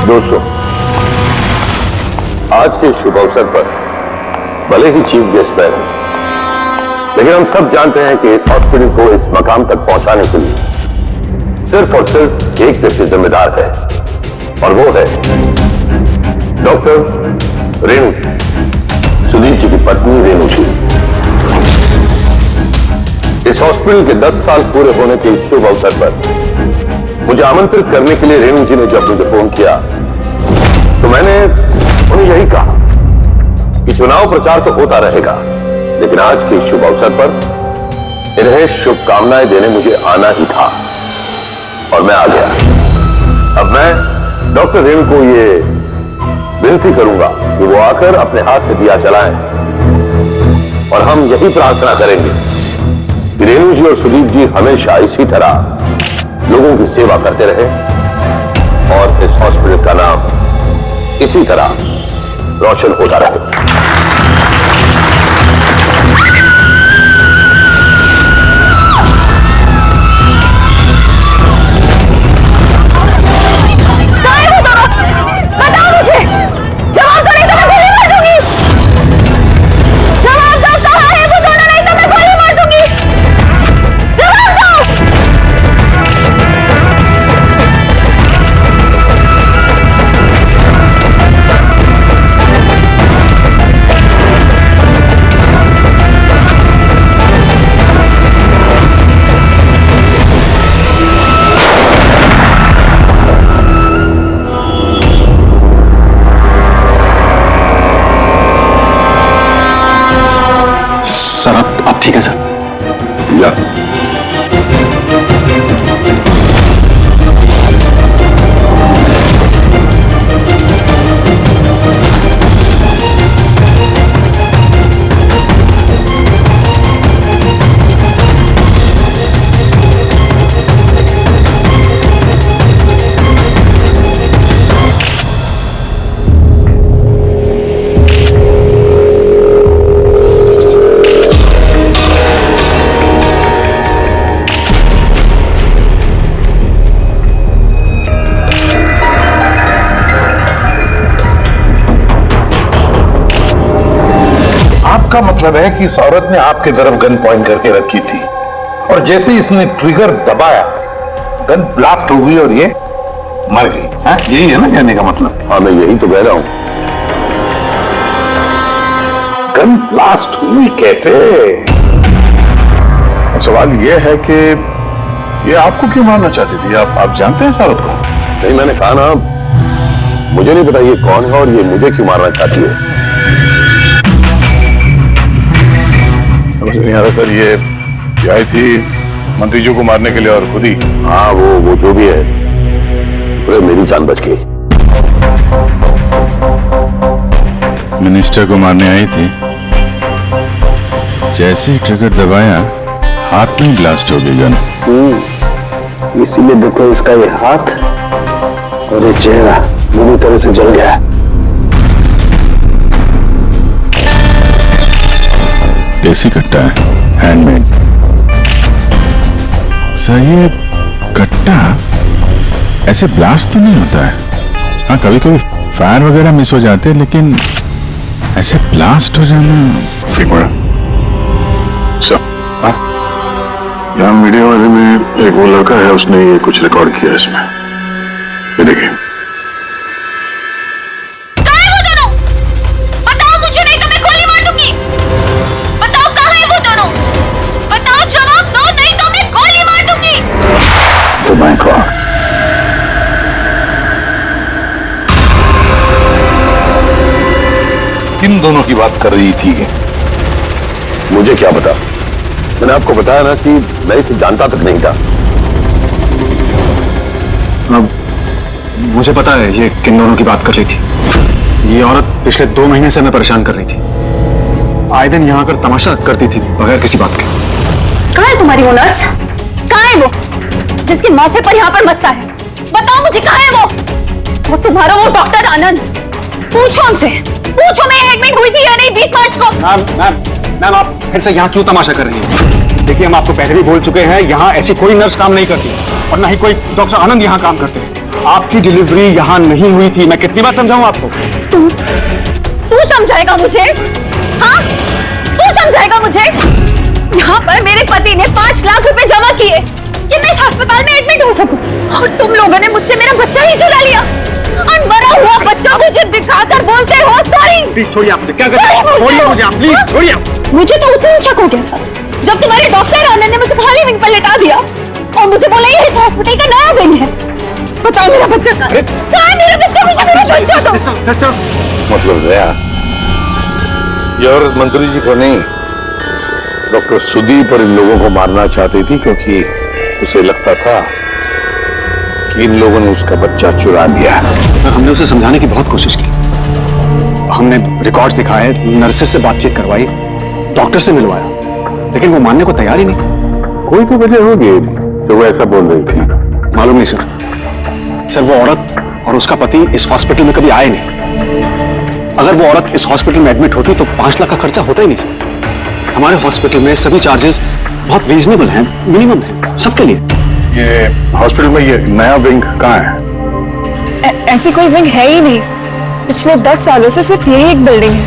दोस्तों, आज के शुभ अवसर पर भले ही चीफ गेस्ट पर हैं, लेकिन हम सब जानते हैं कि इस हॉस्पिटल को इस मकाम तक पहुंचाने के लिए सिर्फ और सिर्फ एक व्यक्ति जिम्मेदार है, और वो है डॉक्टर रेणु, सुदीप जी की पत्नी रेणु जी। इस हॉस्पिटल के 10 साल पूरे होने के इस शुभ अवसर पर मुझे आमंत्रित करने के लिए रेणु जी ने जब मुझे फोन किया तो मैंने उन्हें यही कहा कि चुनाव प्रचार तो होता रहेगा, लेकिन आज के शुभ अवसर पर इन्हें शुभकामनाएं देने मुझे आना ही था, और मैं आ गया। अब मैं डॉक्टर रेणु को ये विनती करूंगा कि वो आकर अपने हाथ से दिया जलाएं, और हम यही प्रार्थना करेंगे कि रेणु जी और सुदीप जी हमेशा इसी तरह लोगों की सेवा करते रहे और इस हॉस्पिटल का नाम इसी तरह रोशन होता रहे। सर आप ठीक है सर? या आपका मतलब है कि इस औरत ने आपके तरफ गन पॉइंट करके रखी थी, और जैसे इसने ट्रिगर दबाया गन ब्लास्ट हो गई और ये मर गई। यही है ना कहने का मतलब? हाँ, मैं यही तो कह रहा हूं। गन ब्लास्ट हुई कैसे? अब सवाल यह है कि ये आपको क्यों मारना चाहती थी? आप जानते हैं इस औरत को? नहीं, मैंने कहा ना, मुझे नहीं पता ये कौन है और ये मुझे क्यों मारना चाहती है। समझ नहीं आ रहा सर। ये आई थी मंत्री जी को मारने के लिए और खुद ही? हाँ, वो जो भी है, पूरे मेरी जान बच गई। मिनिस्टर को मारने आई थी, जैसे ही ट्रिगर दबाया हाथ में ब्लास्ट हो गई गन। इसीलिए देखो इसका ये हाथ और ये चेहरा बुरी तरह से जल गया है। देसी कट्टा है, हैंडमेड। सर ये कट्टा ऐसे ब्लास्ट तो नहीं होता है। हाँ, कभी कभी फायर वगैरह मिस हो जाते हैं, लेकिन ऐसे ब्लास्ट हो जाना। ठीक है सर। यहाँ मीडिया वाले में एक वो लड़का है, उसने ये कुछ रिकॉर्ड किया इसमें, ये देखिए। किन दोनों की बात कर रही थी? मुझे क्या पता? मैंने आपको बताया ना कि मैं इसे जानता तक नहीं था। अब मुझे पता है ये किन दोनों की बात कर रही थी। ये औरत पिछले 2 महीने से हमें परेशान कर रही थी। आए दिन यहाँ आकर तमाशा करती थी बगैर किसी बात के। कहाँ है तुम्हारी वो नर्स? कहाँ है वो जिसके माथे पर यहाँ पर मस्सा है? बताओ मुझे, कहाँ है वो? और तुम्हारा वो डॉक्टर आनंद, पूछो उनसे, पूछो मैं एडमिट हुई थी या नहीं 20 मार्च को। मैम आप फिर से यहाँ क्यों तमाशा कर रही हैं? देखिए हम आपको पहले भी बोल चुके हैं, यहाँ ऐसी कोई नर्स काम नहीं करती और ना ही कोई डॉक्टर आनंद यहाँ काम करते हैं। आपकी डिलीवरी यहाँ नहीं हुई थी। मैं कितनी बार समझाऊं आपको? तू समझाएगा मुझे? हाँ, तू समझाएगा मुझे? यहाँ पर मेरे पति ने 5 लाख रुपए जमा किए कि मैं इस अस्पताल में एडमिट हो सकूं, और तुम लोगों ने मुझसे मेरा बच्चा ही चुरा लिया और मरा हुआ बच्चा मुझे दिखाकर बोलते हो सॉरी। प्लीज छोड़िए आप मुझे। क्या कर रहे हैं? छोड़िए मुझे आप, प्लीज छोड़िए। मुझे तो उसी दिन शक हो गया था जब तुम्हारे डॉक्टर आनंद ने मुझे खाली विंग पर लेटा दिया और मुझे बोला ये इस हॉस्पिटल का नया विंग है। बताओ मेरा बच्चा कहाँ है? कहाँ है मेरा बच्चा? मुझे मेरा बच्चा दो। सिस्टर, मतलब दया, ये औरत मंत्री जी को नहीं, डॉक्टर सुदीप और इन लोगों को मारना चाहती थी, क्योंकि उसे लगता था कि इन लोगों ने उसका बच्चा चुरा लिया। सर हमने उसे समझाने की बहुत कोशिश की। हमने रिकॉर्ड्स दिखाए, नर्सेस से बातचीत करवाई, डॉक्टर से मिलवाया, लेकिन वो मानने को तैयार ही नहीं। कोई तो वजह होगी जो वो ऐसा बोल रही थी। मालूम नहीं सर। सर वो औरत और उसका पति इस हॉस्पिटल में कभी आए नहीं। अगर वो औरत इस हॉस्पिटल में एडमिट होती तो 5 लाख का खर्चा होता ही नहीं सर। हमारे हॉस्पिटल में सभी चार्जेस बहुत रीजनेबल हैं, मिनिमम है सबके लिए। ये हॉस्पिटल में ये नया विंग कहाँ है? ऐसी कोई विंग है ही नहीं। पिछले 10 सालों से सिर्फ यही एक बिल्डिंग है।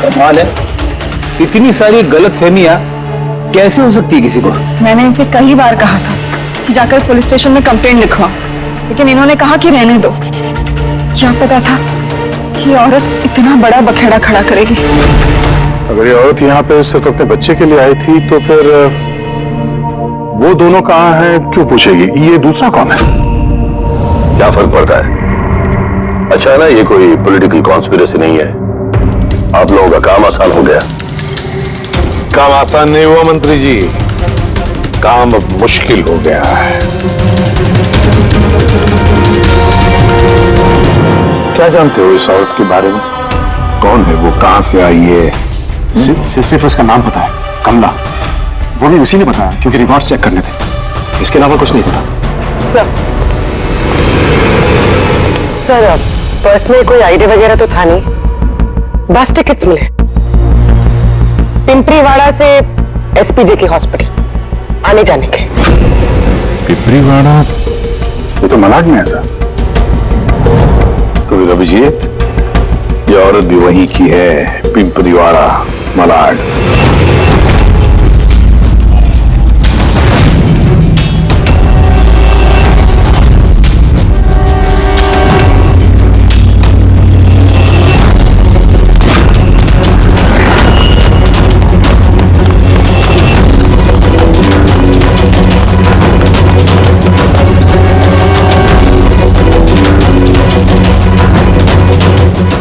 कमाल है, इतनी सारी गलतफहमियां कैसे हो सकती है किसी को? मैंने इनसे कई बार कहा था कि जाकर पुलिस स्टेशन में कंप्लेंट लिखवाओ, लेकिन इन्होंने कहा कि रहने दो। क्या पता था कि औरत इतना बड़ा बखेड़ा खड़ा करेगी। अगर ये औरत यहाँ पे सिर्फ अपने बच्चे के लिए आई थी तो फिर वो दोनों कहाँ हैं क्यों पूछेगी? ये दूसरा कौन है? क्या फर्क पड़ता है? अच्छा ना, ये कोई पॉलिटिकल कॉन्स्पिरेसी नहीं है। आप लोगों का काम आसान हो गया। काम आसान नहीं हुआ मंत्री जी, काम अब मुश्किल हो गया है। क्या जानते हो इस औरत के बारे में? कौन है वो, कहां से आई है? सिर्फ उसका नाम पता है, कमला। वो भी उसी ने बताया क्योंकि रिकॉर्ड्स चेक करने थे। इसके अलावा कुछ नहीं पता। सर पर्स में कोई आईडी वगैरह तो था नहीं, बस टिकट्स मिले पिंपरीवाड़ा से एसपीजे के हॉस्पिटल आने जाने के। पिपरीवाड़ा? ये तो मलाड में है सर। तो फिर अभिजीत, ये औरत भी वहीं की है, पिंपरीवाड़ा, मलाड।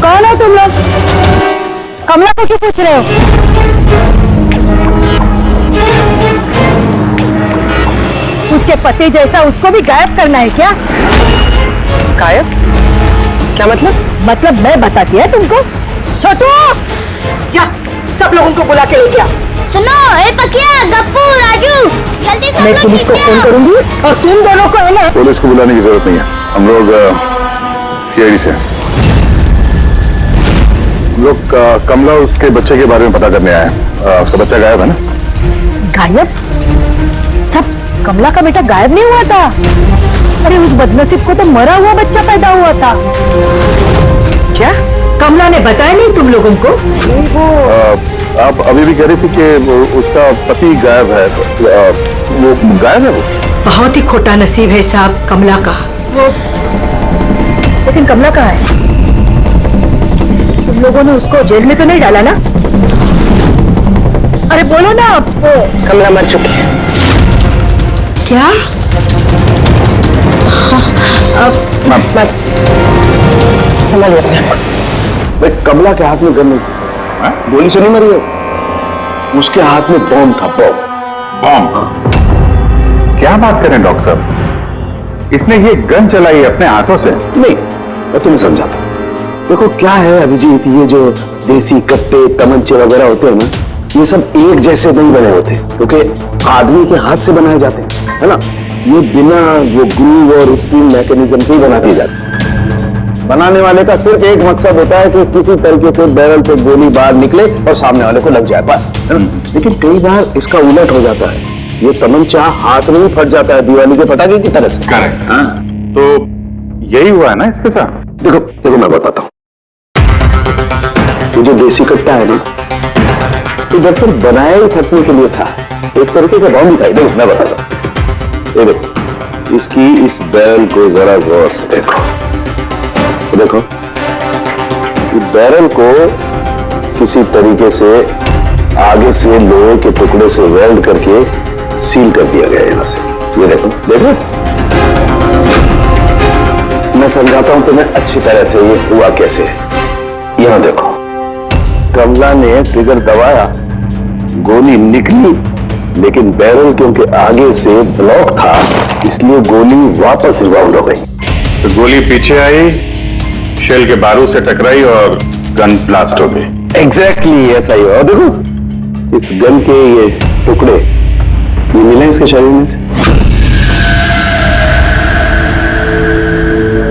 कौन हो तुम लोग? कमला को क्यों पूछ रहे हो? उसके पति जैसा उसको भी गायब करना है क्या? गायब? क्या मतलब? मतलब मैं बताती है तुमको। छोटू, जा सब लोगों को बुला के लेके आ। सुनो, ए पकिया, गप्पू, राजू, जल्दी से मैं पुलिस को फोन करूंगी और तुम दोनों को है ना। पुलिस को बुलाने की जरूरत नहीं है, हम लोग सीआईडी से हैं। हम लोग कमला उसके बच्चे के बारे में पता करने आए हैं। उसका बच्चा गायब है ना? गायब? सब कमला का बेटा गायब नहीं हुआ था? अरे उस बदनसीब को तो मरा हुआ बच्चा पैदा हुआ था। क्या कमला ने बताया नहीं तुम लोगों को? आप अभी भी कह रही थी कि उसका पति गायब है। वो गायब है? वो बहुत ही खोटा नसीब है साहब कमला का। वो लेकिन कमला कहाँ है? तुम लोगों ने उसको जेल में तो नहीं डाला ना? अरे बोलो ना आप। कमला मर चुकी है। क्या? अब संभालिए अपने आप को। भाई कमला के हाथ में गन नहीं थी, गोली से नहीं मरी है, उसके हाथ में बॉम्ब था। बॉम्ब? क्या बात करें डॉक्टर साहब, इसने ये गन चलाई अपने हाथों से? नहीं, मैं तुम्हें समझाता हूं। देखो क्या है अभिजीत, ये जो देसी कट्टे तमंचे वगैरह होते हैं ना, ये सब एक जैसे नहीं बने होते, क्योंकि आदमी के हाथ से बनाए जाते हैं, है ना। ये बिना वो ग्रूव और स्प्रिंग मैकेनिज्म के ही बना दिए जाते हैं। बनाने वाले का सिर्फ एक मकसद होता है कि किसी तरीके से बैरल से गोली बाहर निकले और सामने वाले को लग जाए, बस, है ना। लेकिन कई बार इसका उलट हो जाता है। ये तमंचा हाथ में ही फट जाता है दीवाली के पटाखे की तरह से। करेक्ट। हाँ तो यही हुआ है ना इसके साथ? देखो देखो मैं बताता हूँ, ये जो देसी कट्टा है ना, ये दरअसल बनाया ही फटने के लिए था, एक तरीके का बॉम्ब ही था। देखो मैं बताता हूँ, ये देखो इसकी इस बैरल को जरा गौर से देखो, देखो इस बैरल को किसी तरीके से आगे से लोहे के टुकड़े से वेल्ड करके सील कर दिया गया यहां से। ये देखो देखो, मैं समझाता हूं तुम्हें अच्छी तरह से ये हुआ कैसे है। यहां देखो, कमला ने ट्रिगर दबाया, गोली निकली, लेकिन बैरल क्योंकि आगे से ब्लॉक था इसलिए गोली वापस रिबाउंड हो गई। तो गोली पीछे आई, शेल के बारूद से टकराई और गन ब्लास्ट हो गई। एग्जैक्टली ऐसा ही। और देखो इस गन के ये टुकड़े ये मिले इसके शरीर में से।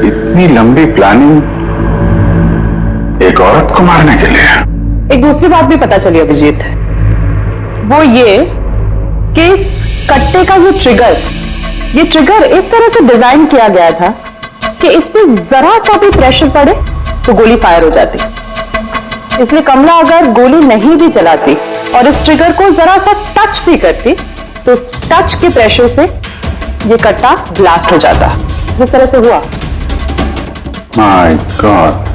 इतनी लंबी प्लानिंग एक औरत को मारने के लिए। एक दूसरी बात भी पता चली अभिजीत, वो ये कि इस कट्टे का ये ट्रिगर इस तरह से डिजाइन किया गया था कि इस पे जरा सा भी प्रेशर पड़े तो गोली फायर हो जाती। इसलिए कमला अगर गोली नहीं भी चलाती और इस ट्रिगर को जरा सा टच भी करती तो इस टच के प्रेशर से ये कट्टा ब्लास्ट हो जाता, जिस तरह से हुआ। My God.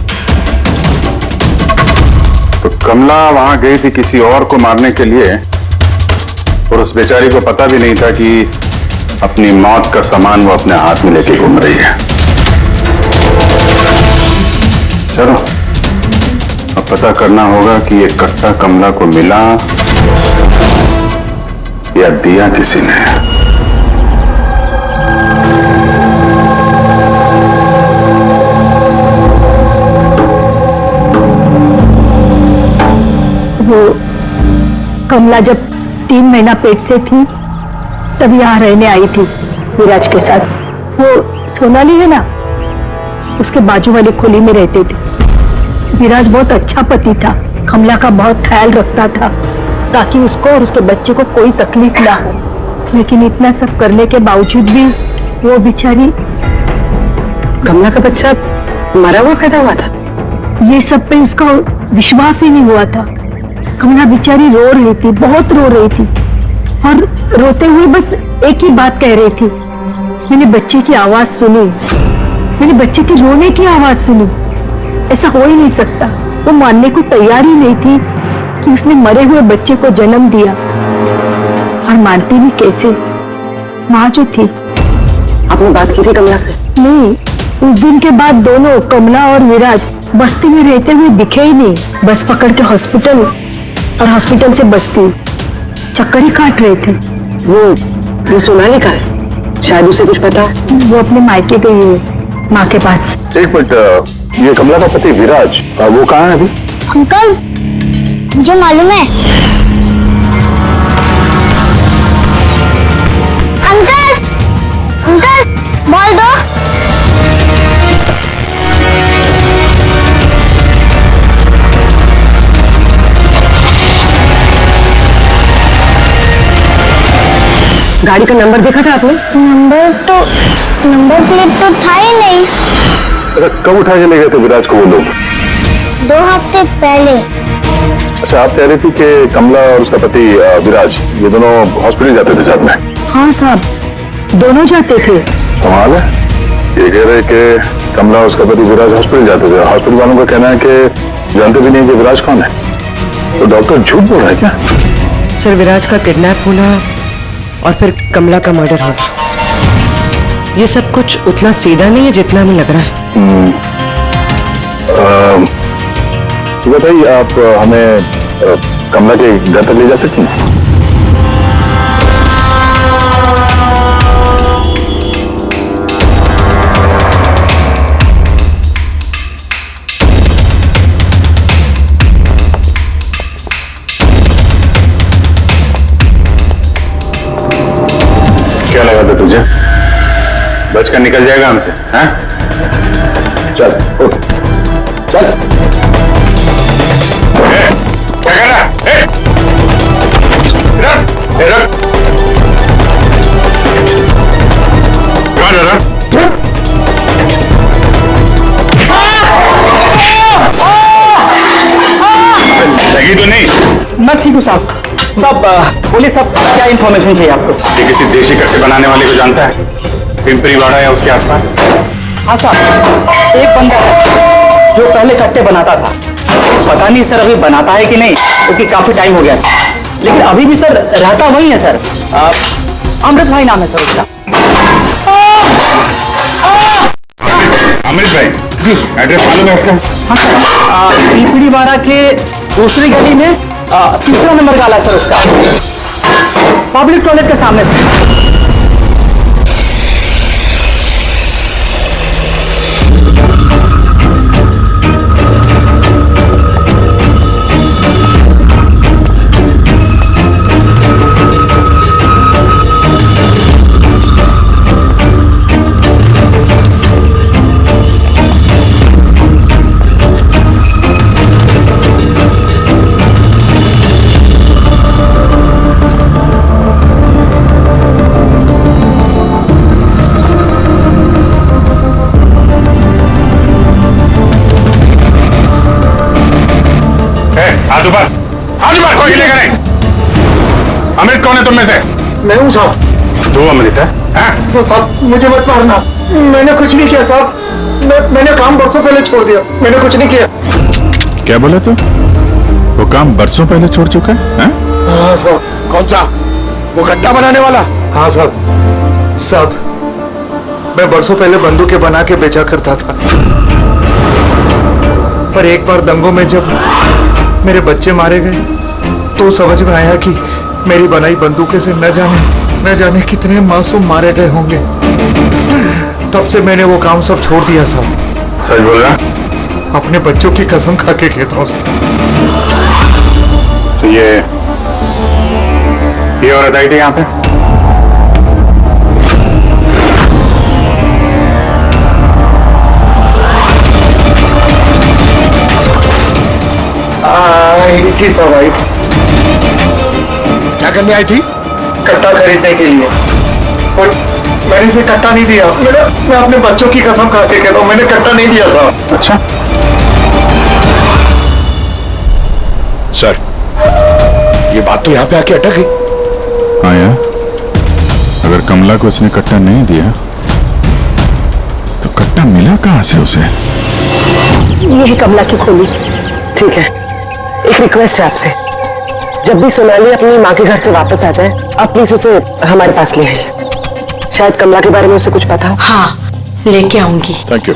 तो कमला वहां गई थी किसी और को मारने के लिए और उस बेचारी को पता भी नहीं था कि अपनी मौत का सामान वो अपने हाथ में लेके घूम रही है। चलो अब पता करना होगा कि ये कट्टा कमला को मिला या दिया किसी ने। वो कमला जब 3 महीना पेट से थी तब यहाँ रहने आई थी विराज के साथ। वो सोनाली है ना, उसके बाजू वाली खोली में रहते थे। विराज बहुत अच्छा पति था, कमला का बहुत ख्याल रखता था ताकि उसको और उसके बच्चे को कोई तकलीफ ना हो। लेकिन इतना सब करने के बावजूद भी वो बेचारी, कमला का बच्चा मरा हुआ पैदा हुआ था, ये सब पे उसका विश्वास ही नहीं हुआ था। कमला बेचारी रो रही थी, बहुत रो रही थी और रोते हुए बस एक ही बात कह रही थी, मैंने बच्चे की आवाज सुनी, मैंने बच्चे के रोने की आवाज सुनी। ऐसा हो ही नहीं सकता। वो मानने को तैयार ही नहीं थी कि उसने मरे हुए बच्चे को जन्म दिया। और मानती भी कैसे, माँ जो थी। आपने बात की थी कमला से? नहीं, उस दिन के बाद दोनों कमला और विराज बस्ती में रहते हुए दिखे ही नहीं। बस पकड़ के हॉस्पिटल और हॉस्पिटल से बस्ती चक्कर ही काट रहे थे। वो सोनाली का है, शायद उसे कुछ पता है। वो अपने मायके गई है, माँ के पास। एक मिनट, ये कमला का पति विराज, वो कहाँ है अभी? अंकल मुझे मालूम है। अंकल अंकल बोल दो। गाड़ी का नंबर देखा था आपने? नंबर प्लेट तो था ही नहीं। कब उठा के ले गए थे विराज को वो लोग? 2 हफ्ते पहले। अच्छा, आप कह रही थी कि कमला और उसका पति विराज ये दोनों हॉस्पिटल जाते थे साथ में? हाँ साहब, दोनों जाते थे। कमाल है, ये कह रहे कि कमला और उसका पति विराज हॉस्पिटल जाते थे। हॉस्पिटल वालों का कहना है कि जानते भी नहीं कि विराज कौन है। तो डॉक्टर झूठ बोल रहा है क्या? सर, विराज का किडनैप होना और फिर कमला का मर्डर होना, ये सब कुछ उतना सीधा नहीं है जितना हमें लग रहा है। तो बताइए, आप हमें कमला के घर तक ले जा सकती हैं? क्या लगा था तुझे बचकर निकल जाएगा हमसे? हाँ? चल उठ, चल। क्या कर रहा है? रख। थैंक यू साहब। साहब बोलिए साहब, क्या इन्फॉर्मेशन चाहिए आपको? ये किसी देशी कट्टे बनाने वाले को जानता है? पिंपरी वाड़ा या उसके आसपास? हाँ साहब, एक बंदा है जो पहले कट्टे बनाता था। पता नहीं सर अभी बनाता है कि नहीं, क्योंकि काफी टाइम हो गया सर। लेकिन अभी भी सर रहता वही है सर। अमृत भाई नाम है सर उसका। अमृत भाई जी, एड्रेस मालूम है इसका? हाँ, पिंपरी वाड़ा के दूसरी गली में तीसरा नंबर गाला सर उसका, पब्लिक टॉयलेट के सामने से। हाथ ऊपर, कोई हिलेगा नहीं। अमृत कौन है तुम में से? मैं हूँ साहब। तू अमृत है? साहब मुझे मत मारना, मैंने कुछ नहीं किया साहब। मैंने काम बरसों पहले छोड़ दिया, मैंने कुछ नहीं किया। क्या बोला तू? वो काम बरसों पहले छोड़ चुका है? हाँ साहब। कौन सा? वो कट्टा बनाने वाला? हाँ साहब। साहब मैं बरसों पहले बंदूकें बना के बेचा करता था, पर एक बार दंगों में जब मेरे बच्चे मारे गए तो समझ में आया कि मेरी बनाई बंदूकें से न जाने कितने मासूम मारे गए होंगे। तब से मैंने वो काम सब छोड़ दिया साहब। सच बोल रहा? अपने बच्चों की कसम खा के कहता हूँ साहब। तो ये औरत आई थी यहाँ पे? आई थी सब, आई थी। क्या करने आई थी? कट्टा खरीदने के लिए, और मैंने इसे कट्टा नहीं दिया। मैं अपने बच्चों की कसम खा के कहता हूँ, मैंने कट्टा नहीं दिया साहब। अच्छा सर, ये बात तो यहाँ पे आके अटक गई। हाँ यार, अगर कमला को उसने कट्टा नहीं दिया तो कट्टा मिला कहाँ से उसे? यही कमला की खोली। ठीक है, एक रिक्वेस्ट है आपसे, जब भी सोनाली अपनी माँ के घर से वापस आ जाए, आप प्लीज उसे हमारे पास ले आइए। शायद कमला के बारे में उसे कुछ पता हो। हाँ, लेके आऊंगी। Thank you.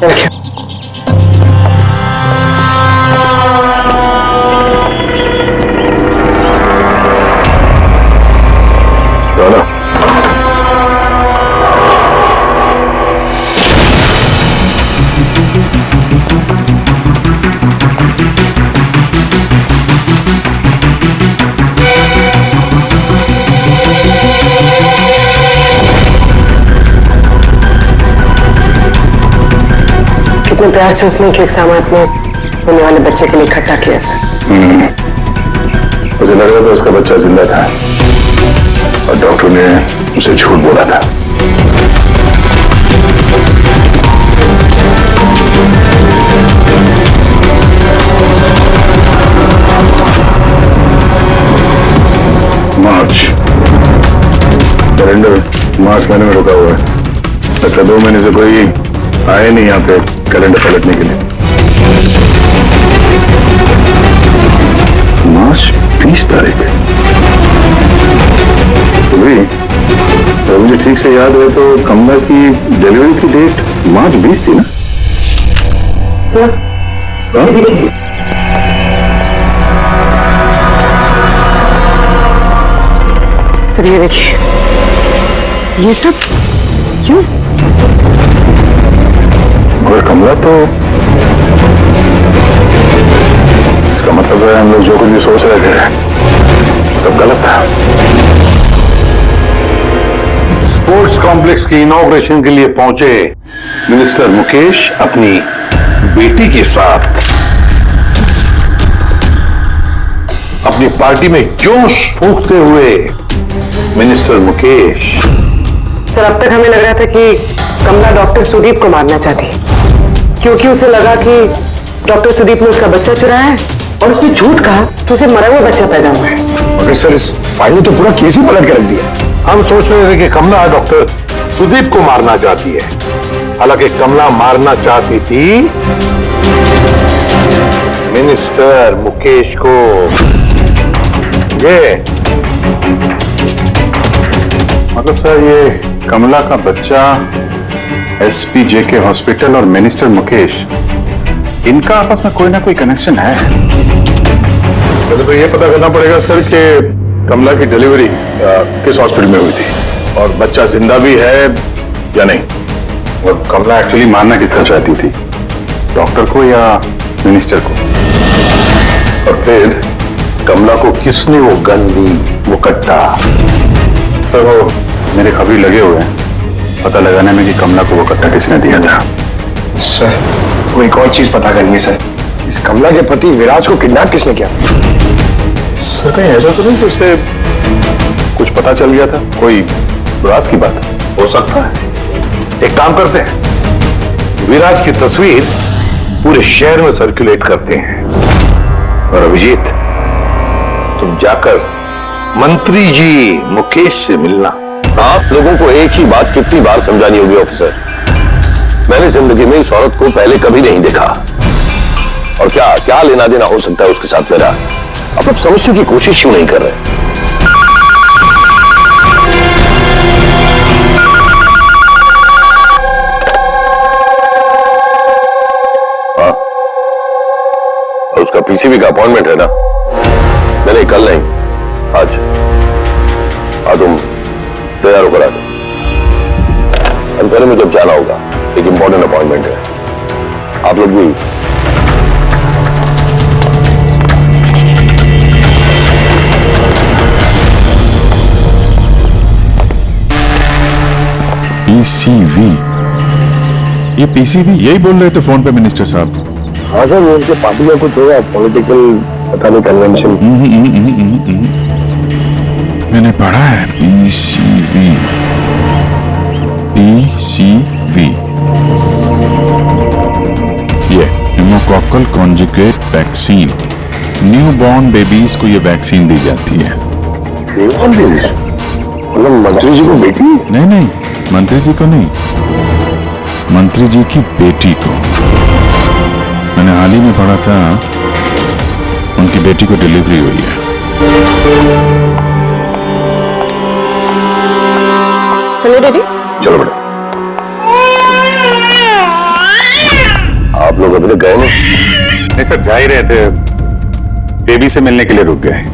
कितने प्यार से उसने एक सामान अपने होने वाले बच्चे के लिए इकट्ठा किया सर। मुझे लग रहा था उसका बच्चा जिंदा था और डॉक्टर ने उसे झूठ बोला था। कैलेंडर मार्च महीने में रुका हुआ है। लगता 2 महीने से कोई आए नहीं यहाँ पे कैलेंडर पलटने के लिए। मार्च 20 तारीख। तो भाई तो मुझे ठीक से याद है तो कमला की डिलीवरी की डेट मार्च 20 थी ना? सर ये देखिए, ये सब क्यों? और कमला तो इसका मतलब है हम लोग जो कुछ भी सोच रहे थे सब गलत था। स्पोर्ट्स कॉम्प्लेक्स की इनॉग्रेशन के लिए पहुंचे मिनिस्टर मुकेश अपनी बेटी के साथ अपनी पार्टी में जोश फूंकते हुए मिनिस्टर मुकेश। सर अब तक हमें लग रहा था कि कमला डॉक्टर सुदीप को मारना चाहती, क्योंकि उसे लगा कि डॉक्टर सुदीप ने उसका बच्चा चुराया है और उसने झूठ कहा कि उसे मरा हुआ बच्चा पैदा हुआ है। फिर सर इस फाइल ने तो पूरा केस ही पलट के रख दिया। हम सोच रहे थे कि कमला डॉक्टर सुदीप को मारना चाहती है, हालांकि कमला मारना चाहती थी मिनिस्टर मुकेश को। ये मतलब सर ये कमला का बच्चा एसपी जेके हॉस्पिटल और मिनिस्टर मुकेश, इनका आपस में कोई ना कोई कनेक्शन है। पहले तो ये पता करना पड़ेगा सर कि कमला की डिलीवरी किस हॉस्पिटल में हुई थी और बच्चा जिंदा भी है या नहीं। और कमला एक्चुअली मारना किसका चाहती थी, डॉक्टर को या मिनिस्टर को? और फिर कमला को किसने वो गन दी, वो कट्टा? सर वो मेरे खबरी लगे हुए हैं पता लगाने में कि कमला को वो कट्टा किसने दिया था। सर वो एक और चीज पता करनी है सर, इस कमला के पति विराज को किडनैप किसने किया? सर कहीं ऐसा तो नहीं कि उसे कुछ पता चल गया था, कोई विराज की बात? हो सकता है। एक काम करते हैं, विराज की तस्वीर पूरे शहर में सर्कुलेट करते हैं और अभिजीत तुम जाकर मंत्री जी मुकेश से मिलना। आप लोगों को एक ही बात कितनी बार समझानी होगी ऑफिसर, मैंने जिंदगी में इस औरत को पहले कभी नहीं देखा और क्या क्या लेना देना हो सकता है उसके साथ मेरा। आप लोग समझने की कोशिश क्यों नहीं कर रहे? हाँ, उसका पीसीबी का अपॉइंटमेंट है ना? नहीं कल नहीं, आज। हाँ तुम तैयार होकर आ जाओ, अंधेरे में जब जाना होगा, एक इंपॉर्टेंट अपॉइंटमेंट है। आप लोग भी पीसीवी, ये पीसीवी यही बोल रहे थे फोन पे मिनिस्टर साहब। हाँ सर, वो उनके पार्टी का कुछ होगा, पॉलिटिकल पता नहीं कन्वेंशन। मैंने पढ़ा है पीसीवी, पीसीवी, ये pneumococcal conjugate vaccine, new born babies को ये वैक्सीन दी जाती है। मतलब मंत्री जी को बेटी? नहीं नहीं, मंत्री जी को नहीं, मंत्री जी की बेटी को। मैंने हाल ही में पढ़ा था उनकी बेटी को डिलीवरी हुई है। चलो डैडी। चलो बेटा। आप लोग अभी तक गए नहीं? सर जा ही रहे थे, बेबी से मिलने के लिए रुक गए।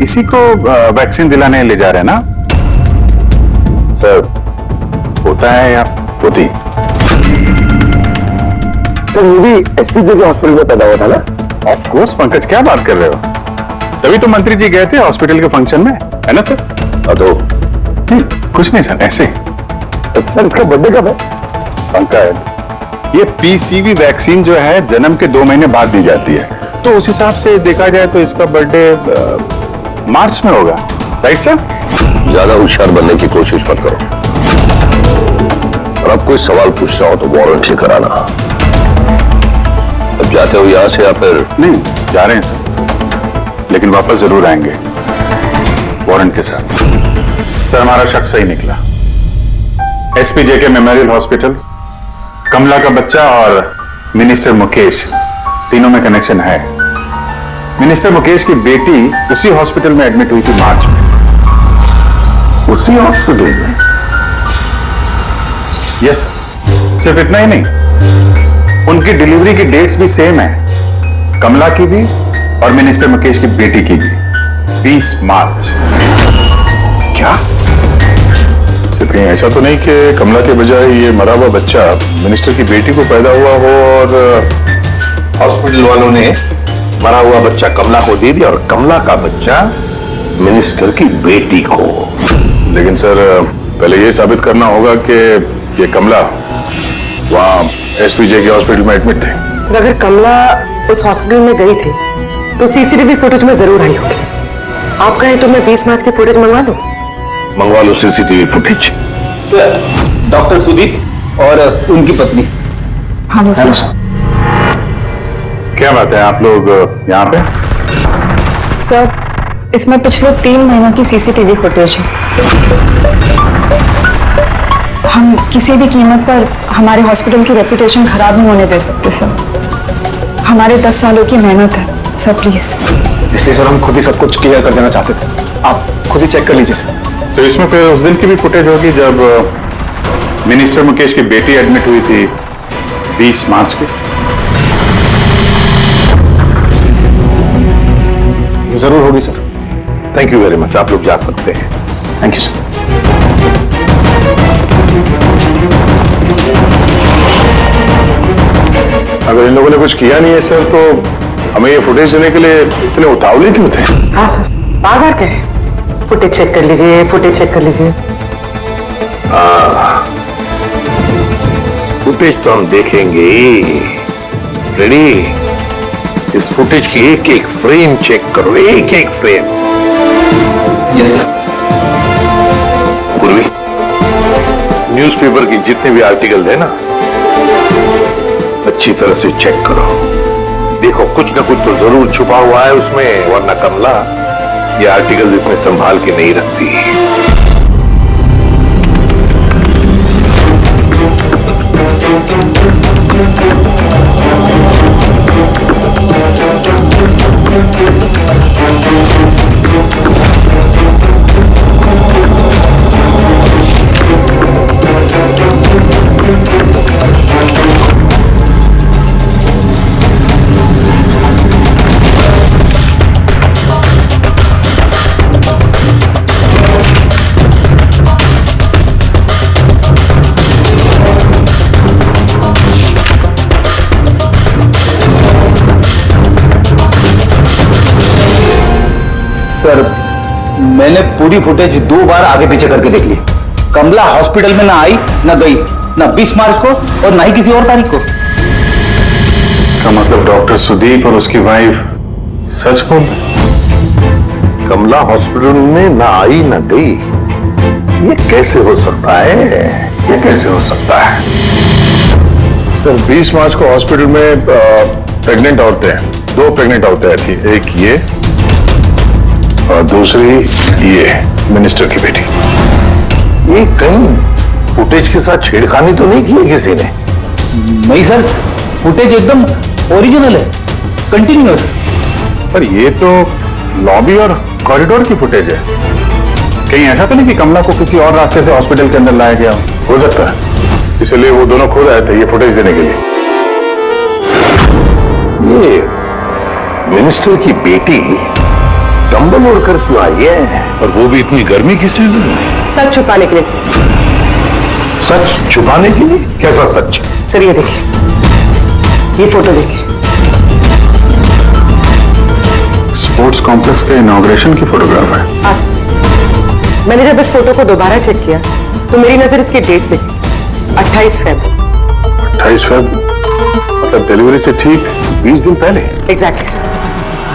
इसी को वैक्सीन दिलाने ले जा रहे हैं ना सर? होता है या होती? सर ये भी एसपी के हॉस्पिटल में पैदा हुआ था ना? ऑफ कोर्स पंकज, क्या बात कर रहे हो? तभी तो मंत्री जी गए थे हॉस्पिटल के फंक्शन में, है ना सर? तो कुछ नहीं सर, ऐसे। सर इसका बर्थडे कब है? पंकज, ये पीसीवी वैक्सीन जो है जन्म के 2 महीने बाद दी जाती है, तो उस हिसाब से देखा जाए तो इसका बर्थडे मार्च में होगा, राइट सर? ज्यादा होशियार बनने की कोशिश मत करो, और अब कोई सवाल पूछना हो तो वारंट लेकर आना। अब जाते हो यहां से या फिर? नहीं, जा रहे हैं सर, लेकिन वापस जरूर आएंगे वारंट के साथ। सर हमारा शक सही निकला, एसपी जेके मेमोरियल हॉस्पिटल, कमला का बच्चा और मिनिस्टर मुकेश, तीनों में कनेक्शन है। मिनिस्टर मुकेश की बेटी उसी हॉस्पिटल में एडमिट हुई थी मार्च में। उसी हॉस्पिटल में? यस, सिर्फ इतना ही नहीं, उनकी डिलीवरी की डेट्स भी सेम है, कमला की भी और मिनिस्टर मुकेश की बेटी की भी, 20 मार्च। क्या? सिर्फ कहीं ऐसा तो नहीं कि कमला के बजाय ये मरा हुआ बच्चा मिनिस्टर की बेटी को पैदा हुआ हो और हॉस्पिटल वालों ने मरा हुआ बच्चा कमला को दे दिया और कमला का बच्चा मिनिस्टर की बेटी को? लेकिन सर पहले ये साबित करना होगा कि ये कमला वहां एसपीजे के हॉस्पिटल में एडमिट थे। सर अगर कमला उस हॉस्पिटल में गई थी तो सीसीटीवी फुटेज में जरूर आई होगी। आप कहें तो मैं 20 मार्च की फुटेज मंगवा लूं? मंगवा लो सीसीटीवी फुटेज। डॉक्टर सुदीप और उनकी पत्नी। हाँ सर। क्या बात है, आप लोग यहाँ पे? सर, इसमें पिछले 3 महीनों की सीसीटीवी फुटेज है। हम किसी भी कीमत पर हमारे हॉस्पिटल की रेपुटेशन खराब नहीं होने दे सकते सर। हमारे 10 सालों की मेहनत है सर, प्लीज। इसलिए सर हम खुद ही सब कुछ क्लियर कर देना चाहते थे, आप खुद ही चेक कर लीजिए सर। तो इसमें फिर उस दिन की भी फुटेज होगी जब मिनिस्टर मुकेश की बेटी एडमिट हुई थी 20 मार्च की। जरूर होगी sir. Thank you very much, आप लोग जा सकते हैं। Thank you sir. अगर इन लोगों ने कुछ किया नहीं है सर, तो हमें ये फुटेज देने के लिए इतने उतावले क्यों थे? हाँ सर, बार-बार कहे फुटेज चेक कर लीजिए, फुटेज चेक कर लीजिए। फुटेज तो हम देखेंगे। रेडी? इस फुटेज की एक एक फ्रेम चेक करो, एक एक फ्रेम। Yes sir. पूर्वी, न्यूज़पेपर की जितने भी आर्टिकल है ना, अच्छी तरह से चेक करो। देखो कुछ ना कुछ तो जरूर छुपा हुआ है उसमें, वरना कमला ये आर्टिकल इतने संभाल के नहीं रखती। सर, मैंने पूरी फुटेज 2 बार आगे पीछे करके देख ली। कमला हॉस्पिटल में ना आई, ना गई, ना 20 मार्च को और ना ही किसी और तारीख को। इसका मतलब डॉक्टर सुदीप और उसकी वाइफ सच बोल रहे? कमला हॉस्पिटल में ना आई ना गई, ये कैसे हो सकता है? ये कैसे हो सकता है? सर 20 मार्च को हॉस्पिटल में प्रेग्नेंट औरतें, 2 प्रेग्नेंट औरतें थी, एक ये और दूसरी ये मिनिस्टर की बेटी। ये कहीं फुटेज के साथ छेड़खानी तो नहीं की है किसी ने? नहीं सर, फुटेज एकदम ओरिजिनल है, कंटिन्यूअस। पर ये तो लॉबी और कॉरिडोर की फुटेज है। कहीं ऐसा तो नहीं कि कमला को किसी और रास्ते से हॉस्पिटल के अंदर लाया गया हो सकता है, इसलिए वो दोनों खुद आए थे ये फुटेज देने के लिए। ये मिनिस्टर की बेटी कंबल ओढ़कर क्यों आई है, और वो भी इतनी गर्मी की सीजन में? सच छुपाने के लिए सर। सच छुपाने के लिए? कैसा सच? सर ये देखिए, ये फोटो देखिए। स्पोर्ट्स कॉम्प्लेक्स के इनॉग्रेशन की फोटोग्राफ है। हाँ सर, मैंने जब इस फोटो को दोबारा चेक किया तो मेरी नजर इसकी डेट पे 28 फरवरी। 28 फरवरी मतलब डिलीवरी से ठीक 20 दिन पहले। Exactly sir.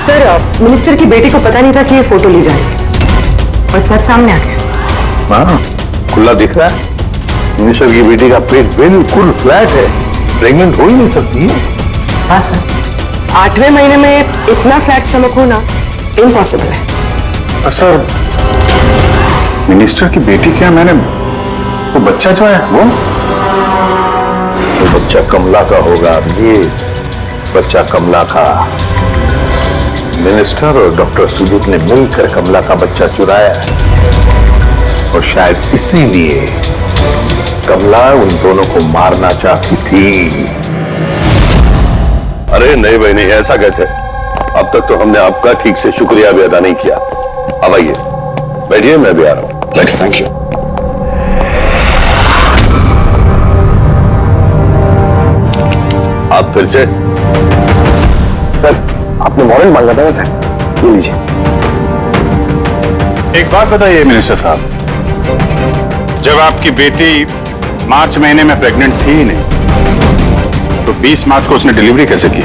सर मिनिस्टर की बेटी को पता नहीं था कि ये फोटो ली जाएगी और सच सामने आ गया। हाँ, खुला दिख रहा है। मिनिस्टर की बेटी का पेट बिल्कुल फ्लैट है, प्रेग्नेंट हो ही नहीं सकती है। हाँ सर, 8वें महीने में इतना फ्लैट स्टमक होना इम्पॉसिबल है। सर मिनिस्टर की बेटी क्या, मैंने वो बच्चा जो है वो बच्चा कमला का होगा। ये बच्चा कमला का। मिनिस्टर और डॉक्टर सुदीप ने मिलकर कमला का बच्चा चुराया और शायद इसीलिए कमला उन दोनों को मारना चाहती थी। अरे नहीं भाई नहीं, ऐसा कैसे? अब तक तो हमने आपका ठीक से शुक्रिया भी अदा नहीं किया। अब आइए बैठिए, मैं भी आ रहा हूं। Thank you. आप फिर से? सर आपने वारंट मांगा था ना सर, ये लीजिए। एक बात बताइए मिनिस्टर साहब, जब आपकी बेटी मार्च महीने में प्रेग्नेंट थी ही नहीं, तो 20 मार्च को उसने डिलीवरी कैसे की?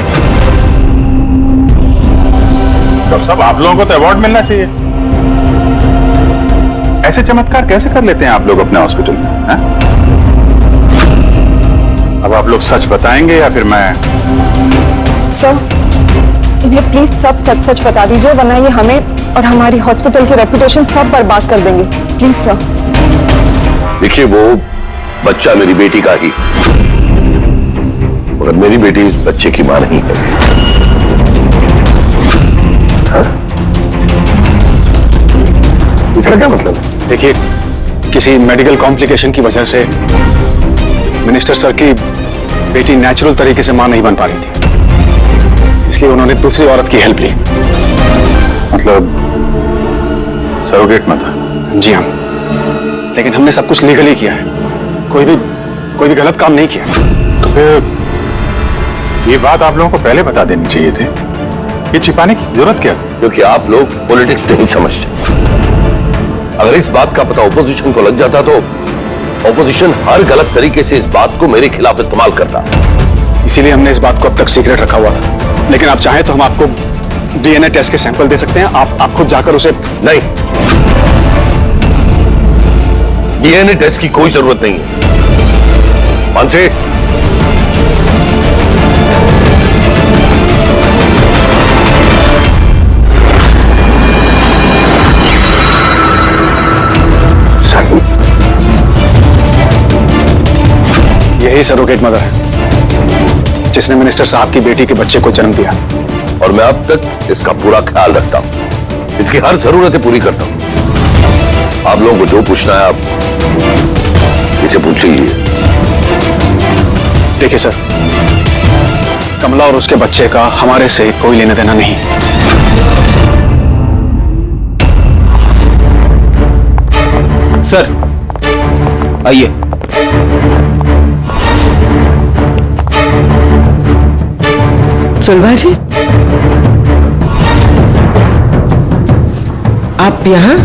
डॉक्टर साहब आप लोगों को तो अवार्ड मिलना चाहिए। ऐसे चमत्कार कैसे कर लेते हैं आप लोग अपने हॉस्पिटल में? है? अब आप लोग सच बताएंगे या फिर मैं? सर, इन्हें प्लीज सब सच सच बता दीजिए, वरना ये हमें और हमारी हॉस्पिटल की रेपुटेशन सब बर्बाद कर देंगे। Please sir. देखिए, वो बच्चा मेरी बेटी का ही, मगर मेरी बेटी इस बच्चे की मां नहीं है। हाँ? इसका क्या मतलब है? देखिए, किसी मेडिकल कॉम्प्लिकेशन की वजह से मिनिस्टर सर की बेटी नेचुरल तरीके से मां नहीं बन पा रही थी, इसलिए उन्होंने दूसरी औरत की हेल्प ली। मतलब सरोगेट में था? जी हाँ, लेकिन हमने सब कुछ लीगली किया है, कोई भी गलत काम नहीं किया। तो फिर ये बात आप लोगों को पहले बता देनी चाहिए थी, ये छिपाने की जरूरत क्या थी? क्योंकि आप लोग पॉलिटिक्स नहीं समझते। अगर इस बात का पता ऑपोजिशन को लग जाता तो ऑपोजिशन हर गलत तरीके से इस बात को मेरे खिलाफ इस्तेमाल करता। इसीलिए हमने इस बात को अब तक सीक्रेट रखा हुआ था, लेकिन आप चाहें तो हम आपको डीएनए टेस्ट के सैंपल दे सकते हैं। आप खुद जाकर उसे। नहीं, डीएनए टेस्ट की कोई जरूरत नहीं है। मानसे, यही सरोगेट मदर है जिसने मिनिस्टर साहब की बेटी के बच्चे को जन्म दिया, और मैं अब तक इसका पूरा ख्याल रखता हूं, इसकी हर जरूरतें पूरी करता हूं। आप लोगों को जो पूछना है आप इसे पूछ लीजिए। देखिए सर, कमला और उसके बच्चे का हमारे से कोई लेना देना नहीं। सर आइए। सुलभा जी, आप यहाँ?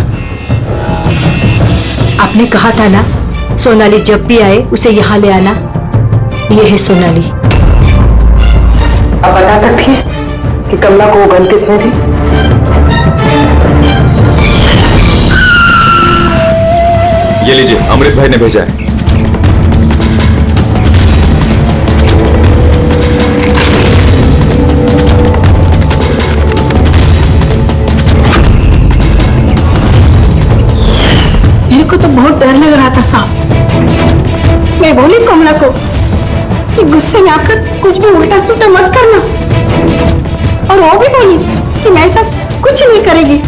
आपने कहा था ना, सोनाली जब भी आए उसे यहाँ ले आना। ये है सोनाली। आप बता सकती हैं कि कमला को वो गन किसने दी? ये लीजिए, अमृत भाई ने भेजा है। मेरे को तो बहुत डर लग रहा था साहब। मैं बोली कमला को कि गुस्से में आकर कुछ भी उल्टा सुल्टा मत करना, और वो भी बोली कि मैं ऐसा कुछ नहीं करेगी।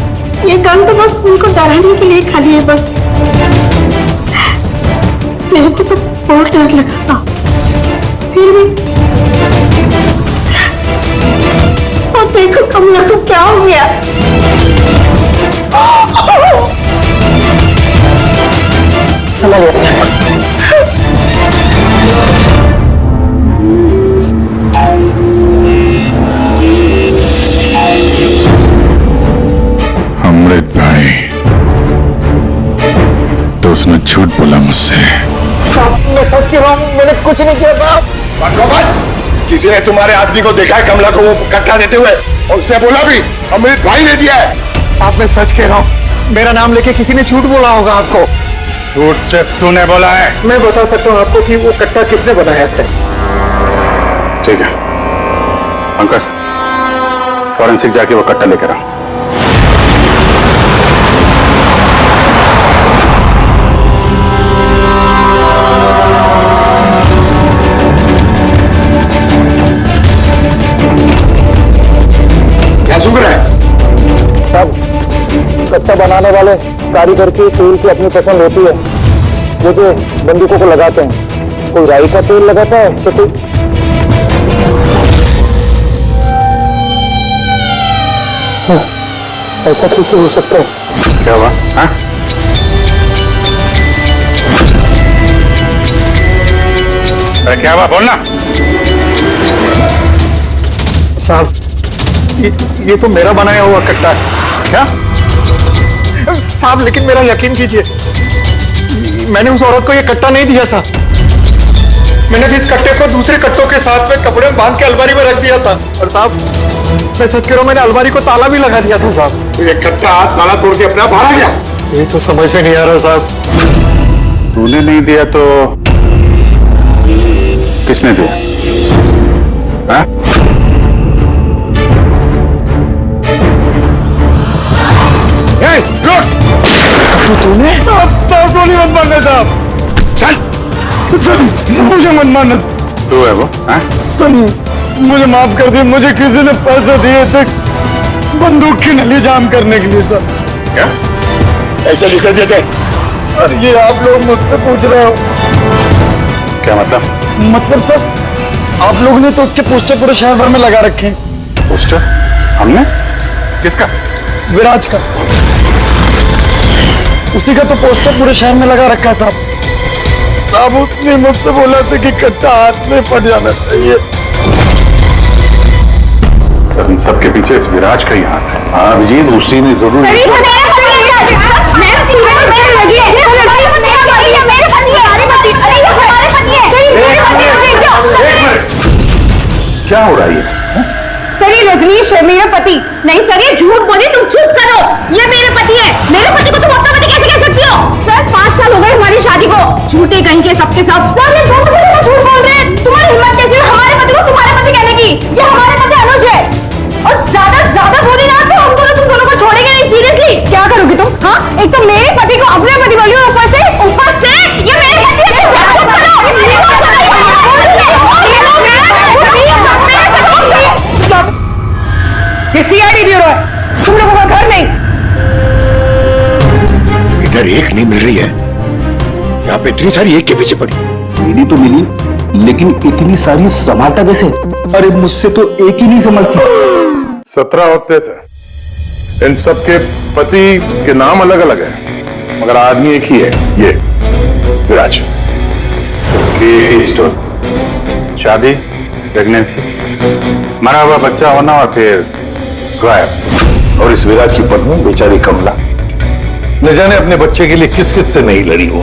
ये गन तो बस उनको डराने के लिए खाली है बस। मेरे को तो बहुत डर लगा साहब, फिर भी। और देखो कमला को क्या हो गया। संभालिए अपने आप को। अमृत भाई, तो उसने झूठ बोला मुझसे। मैं सच कह रहा हूँ, मैंने कुछ नहीं किया था। किसी ने तुम्हारे आदमी को देखा है कमला को वो कट्टा देते हुए, और उसने बोला भी अमृत भाई ने दिया है। साहब मैं सच कह रहा हूँ, मेरा नाम लेके किसी ने झूठ बोला होगा आपको। झूठ सिर्फ तूने बोला है। मैं बता सकता हूँ आपको कि वो कट्टा किसने बनाया था। ठीक है अंकल, फॉरेंसिक जाके वो कट्टा लेकर आओ। क्या सुन रहा है? कट्टा बनाने वाले कारीगर की तेल की अपनी पसंद होती है, वो जो बंदूकों को लगाते हैं, कोई राई का तेल लगाता है तो कोई। ऐसा कैसे हो सकता है? क्या हुआ? हाँ? अरे क्या हुआ, बोलना। साहब ये तो मेरा बनाया हुआ कट्टा है। क्या साहब लेकिन मेरा यकीन कीजिए, मैंने उस औरत को ये कट्टा नहीं दिया था। मैंने इस कट्टे को दूसरे कट्टों के साथ में कपड़े में बांध के अलमारी में रख दिया था। और साहब मैं सच कह रहा हूं, मैंने अलमारी को ताला भी लगा दिया था साहब। ये कट्टा ताला तोड़ के अपने आप बाहर आ गया। ये तो समझ में नहीं आ रहा साहब। तूने नहीं दिया तो किसने दिया? हाँ? तूने गोली मत मारने साहब, चल मुझे मत मारना। तू है वो? हाँ? सर मुझे माफ कर दिए, मुझे किसी ने पैसे दिए थे बंदूक की नली जाम करने के लिए सर। क्या ऐसे किसे देते? सर ये आप लोग मुझसे पूछ रहे हो? क्या मतलब? मतलब सर आप लोगों ने तो उसके पोस्टर पूरे शहर भर में लगा रखे हैं। पोस्टर? हमने? किसका? विराज का, उसी का तो पोस्टर पूरे शहर में लगा रखा है साहब। साहब उसने मुझसे बोला था कि कट्टा हाथ में पड़ जाना चाहिए। इन सबके पीछे इस विराज का ही हाथ है। हाँ अभिजीत, उसी ने जरूर। क्या हो रहा है ये? सर ये रजनीश है मेरा पति। नहीं सर ये झूठ बोली, तुम चुप करो। ये मेरे पति है। मेरे पति को तुम अपना पति कैसे कह सकती हो? सर 5 साल हो गए हमारी शादी को। झूठे कहीं के सबके सब। सर ये झूठ बोल रहे हैं। तुम्हारी हिम्मत कैसे है हमारे पति को तुम्हारे पति कहने की? ये हमारे पति अनुज है। और ज्यादा बोली ना तो हम दोनों तुम दोनों को छोड़ेंगे नहीं। सीरियसली क्या करोगे तुम? हाँ एक तो मेरे पति को अपने पति बोली हो, ऊपर से ये मेरे पति है। ये सीआईडी ब्यूरो है, तुम लोगों का घर नहीं। इधर एक नहीं मिल रही है, यहाँ पे इतनी सारी एक के पीछे पड़ी। मिली तो मिली, लेकिन इतनी सारी संभालता कैसे? अरे मुझसे तो एक ही नहीं संभलती। 17 होते से इन सबके पति के नाम अलग अलग है मगर आदमी एक ही है, ये विराज। शादी, प्रेगनेंसी, मरा हुआ बच्चा होना और फिर गायब। और इस विराज की पत्नी बेचारी कमला न जाने अपने बच्चे के लिए किस किस से नहीं लड़ी हो।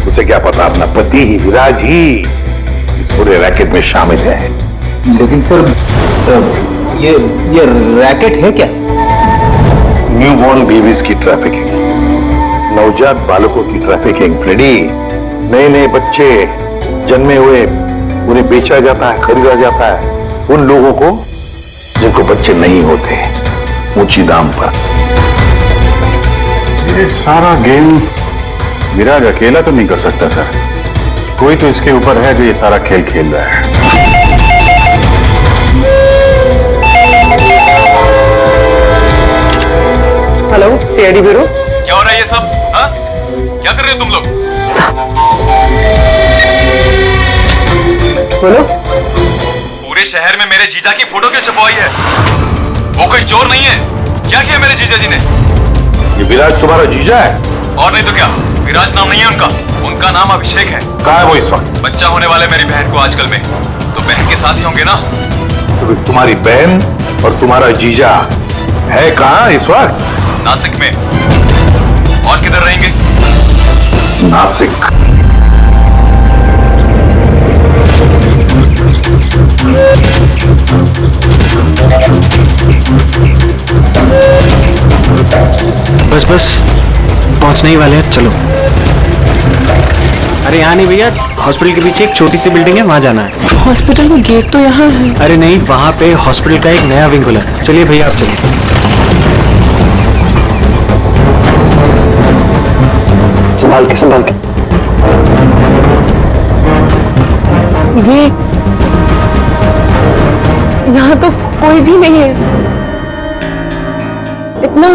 उसे क्या पता अपना पति ही, विराज ही इस पूरे रैकेट में शामिल है। लेकिन सर ये रैकेट है क्या? न्यू बॉर्न बेबीज की ट्रैफिकिंग, नवजात बालकों की ट्रैफिकिंग, फ्रेडी। नए नए बच्चे जन्मे हुए उन्हें बेचा जाता है, खरीदा जाता है उन लोगों को जिनको बच्चे नहीं होते, ऊंची दाम पर। ये सारा गेम विराज अकेला तो नहीं कर सकता सर। कोई तो इसके ऊपर है जो ये सारा खेल खेल रहा है। Hello CID bureau. क्या हो रहा है ये सब? हाँ? क्या कर रहे हो तुम लोग? बोलो। पूरे शहर में मेरे जीजा की फोटो क्यों छपवाई है? वो कोई चोर नहीं है। क्या किया मेरे जीजा जी ने? ये विराज तुम्हारा जीजा है? और नहीं तो क्या, विराज नाम नहीं है उनका, उनका नाम अभिषेक है। कहाँ है वो इस वक्त? बच्चा होने वाले मेरी बहन को आजकल में, तो बहन के साथ ही होंगे ना। तो तुम्हारी बहन और तुम्हारा जीजा है कहाँ इस वक्त? नासिक में। और किधर रहेंगे? नासिक। बस पहुंचने ही वाले हैं, चलो। अरे यहाँ नहीं भैया, हॉस्पिटल के पीछे एक छोटी सी बिल्डिंग है, वहां जाना है। हॉस्पिटल का गेट तो यहाँ है। अरे नहीं, वहां पे हॉस्पिटल का एक नया विंग खुला है। चलिए भैया आप चलिए। संभाल के। ये यहाँ तो कोई भी नहीं है। इतना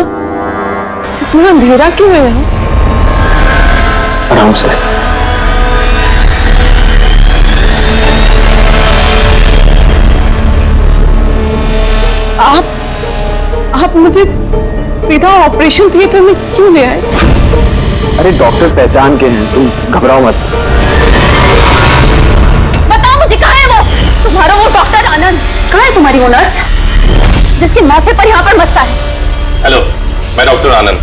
अंधेरा क्यों है यहाँ? आराम से। आप मुझे सीधा ऑपरेशन थिएटर में क्यों ले आए? अरे डॉक्टर पहचान के हैं, तुम घबराओ मत। बताओ मुझे कहाँ है वो? तुम्हारा वो डॉक्टर आनंद कहाँ है? तुम्हारी वो नर्स जिसके माथे पर यहाँ पर मस्सा है। हेलो, मैं डॉक्टर आनंद।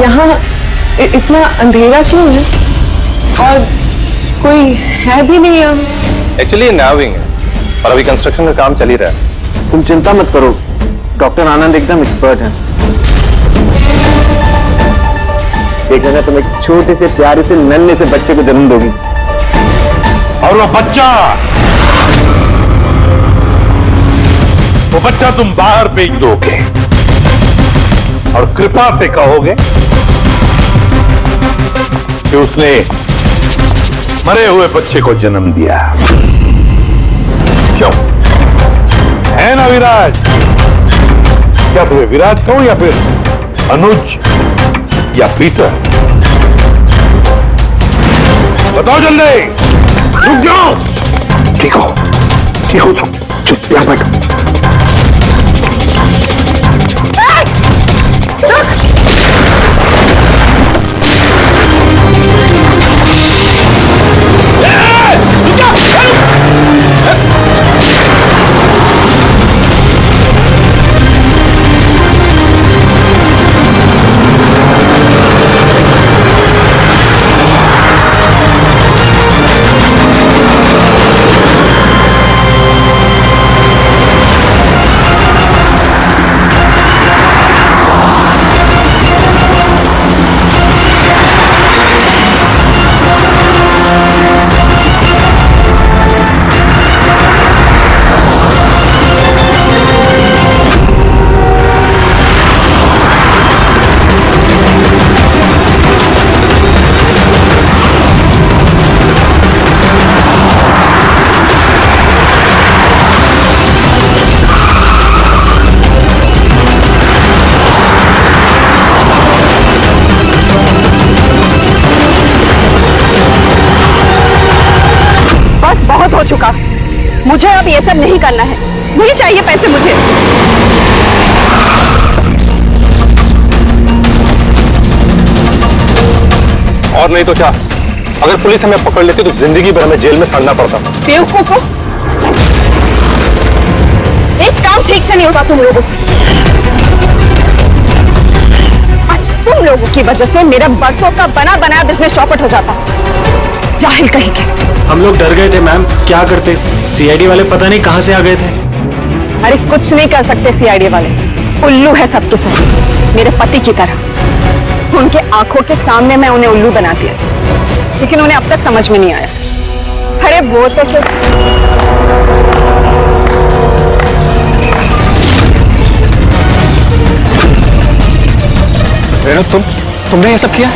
यहाँ इतना अंधेरा क्यों है? और कोई है भी नहीं यहाँ। एक्चुअली ये नया विंग है और अभी कंस्ट्रक्शन का काम चल ही रहा है। तुम चिंता मत करो, डॉक्टर आनंद एकदम एक्सपर्ट हैं। एक जगह तुम एक छोटे से प्यारे से नन्हे से बच्चे को जन्म दोगी और वो बच्चा तुम बाहर भेज दोगे। और कृपा से कहोगे कि उसने मरे हुए बच्चे को जन्म दिया। क्यों है ना विराज? क्या तुम्हें विराज कहूं या फिर अनुज या पीटर? बताओ जल्दी, रुक जाओ। ठीक हो तुम, चुप यहाँ बैठो। बहुत हो चुका, मुझे अब ये सब नहीं करना है। नहीं चाहिए पैसे मुझे। और नहीं तो क्या, अगर पुलिस हमें पकड़ लेती तो जिंदगी भर हमें जेल में सड़ना पड़ता। बेवकूफ हो, एक काम ठीक से नहीं होता तुम लोगों से। आज तुम लोगों की वजह से मेरा बरसों का बना बनाया बिजनेस चौपट हो जाता। जाहिल कहीं के। हम लोग डर गए थे मैम, क्या करते? सीआईडी वाले पता नहीं कहां से आ गए थे। अरे कुछ नहीं कर सकते सीआईडी वाले, उल्लू है सबके सब, मेरे पति की तरह। उनके आंखों के सामने मैं उन्हें उल्लू बना दिया, लेकिन उन्हें अब तक समझ में नहीं आया। अरे वो तो सिर्फ रेणु, तुमने ये सब किया?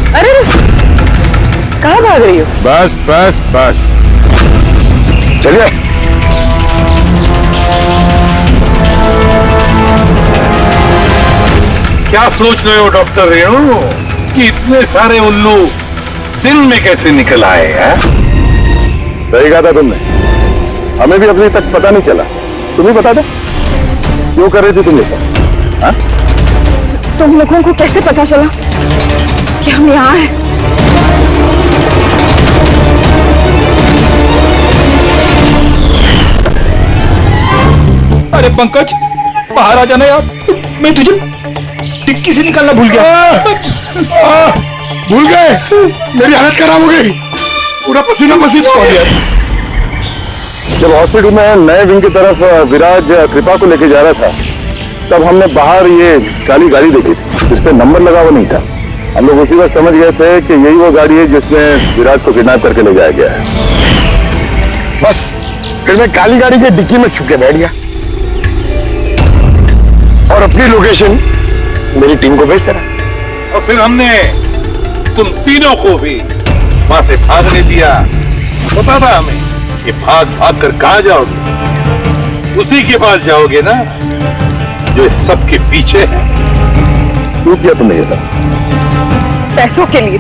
अरे कहाँ भाग रही हो? बस बस बस, चलिए। क्या सोच रहे हो डॉक्टर रेणु कि इतने सारे उल्लू दिन में कैसे निकल आए हैं? सही कहा था तुमने, हमें भी अभी तक पता नहीं चला। तुम्हें बता दे क्यों कर रही थी तुम ये सब? तुम लोगों को कैसे पता चला कि हम यहाँ हैं? अरे पंकज, बाहर आ जाना यार, मैं तुझे टिक्की से निकालना भूल गया। भूल गए? मेरी हालत खराब हो गई, पूरा पसीना पसीना हो गया। जब हॉस्पिटल में नए विंग की तरफ विराज कृपा को लेके जा रहा था, तब हमने बाहर ये काली गाड़ी देखी थी जिस पे नंबर लगा हुआ नहीं था। हम लोग उसी वक्त समझ गए थे कि यही वो गाड़ी है जिसमें विराज को किडनैप करके ले जाया गया है। बस फिर मैं काली गाड़ी के डिक्की में छुप के बैठ गया और अपनी लोकेशन मेरी टीम को भेज दे। और फिर हमने तुम तीनों को भी वहां से भागने दिया। पता था हमें कि भाग भाग कर कहां जाओगे, उसी के पास जाओगे ना जो इस सब के पीछे है। क्यों किया तुमने ये सब? पैसों के लिए।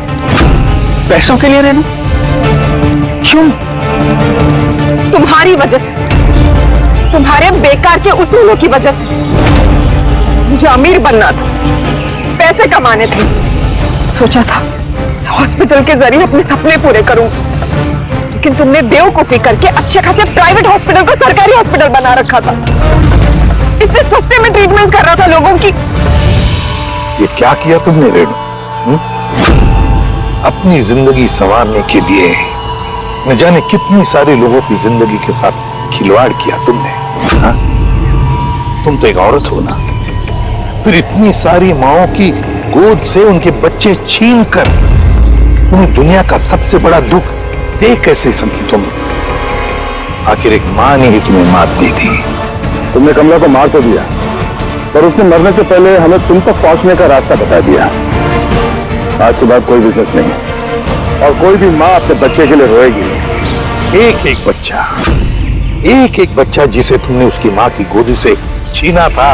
पैसों के लिए रेणु? क्यों? तुम्हारी वजह से, तुम्हारे बेकार के उसूलों की वजह से। मुझे अमीर बनना था, पैसे कमाने थे। सोचा था इस हॉस्पिटल के जरिए अपने सपने पूरे करूं, लेकिन तुमने बेवकूफी करके अच्छे खासे प्राइवेट हॉस्पिटल को सरकारी हॉस्पिटल बना रखा था। इतने सस्ते में ट्रीटमेंट कर रहा था लोगों की। ये क्या किया तुमने रेणु? अपनी जिंदगी संवारने के लिए न जाने कितनी सारे लोगों की जिंदगी के साथ खिलवाड़ किया तुमने। हा? तुम तो एक औरत हो ना, फिर इतनी सारी माओं की गोद से उनके बच्चे छीन कर तुम्हें दुनिया का सबसे बड़ा दुख दे कैसे समझी तुम? आखिर एक मां ने ही तुम्हें मात दी थी, तुमने कमला को मार तो दिया, पर उसने मरने से पहले हमें तुम तक पहुंचने का रास्ता बता दिया। आज के बाद कोई बिजनेस नहीं और कोई भी मां अपने बच्चे के लिए रोएगी नहीं। एक एक बच्चा जिसे तुमने उसकी मां की गोदी से छीना था,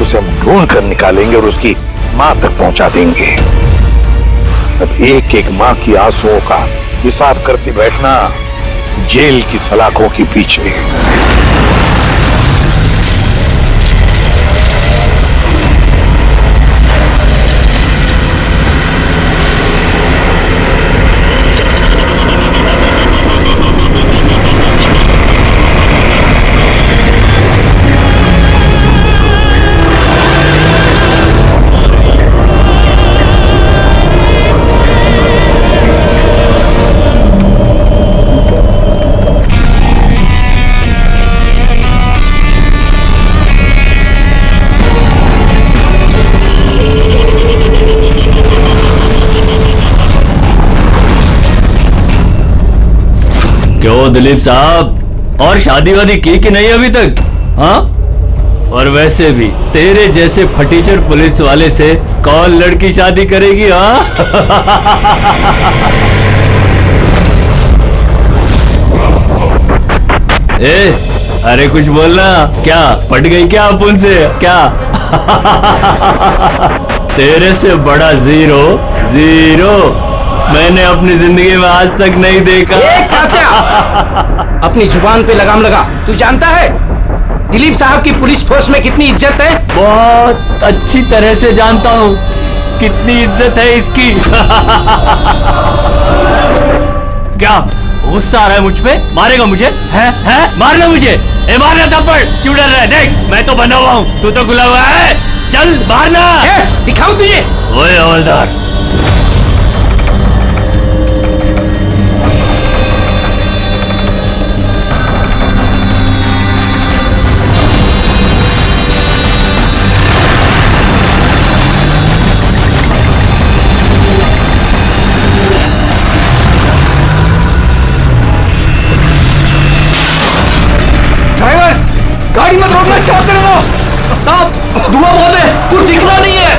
उसे हम ढूंढ कर निकालेंगे और उसकी मां तक पहुंचा देंगे। अब एक एक मां की आंसुओं का हिसाब करके बैठना जेल की सलाखों के पीछे। क्यों दिलीप साहब, और शादी वादी की कि नहीं अभी तक? हाँ, और वैसे भी तेरे जैसे फटीचर पुलिस वाले से कौन लड़की शादी करेगी? हाँ अरे कुछ बोलना, क्या पट गई क्या अपन से क्या? तेरे से बड़ा जीरो मैंने अपनी जिंदगी में आज तक नहीं देखा। अपनी जुबान पे लगाम लगा। तू जानता है दिलीप साहब की पुलिस फोर्स में कितनी इज्जत है? बहुत अच्छी तरह से जानता हूँ कितनी इज्जत है इसकी। क्या गुस्सा आ रहा है मुझ पे? मारेगा मुझे? है मारना मुझे? मारना थप्पड़। क्यों डर रहा है? देख मैं तो बना हुआ हूँ, तू तो खुला हुआ है। चल मारना। दिखाऊं तुझे? ओए हवलदार, गाड़ी मत रोकना, क्या कर रहे हो? साहब धुआं बहुत है, कुछ दिखना नहीं है।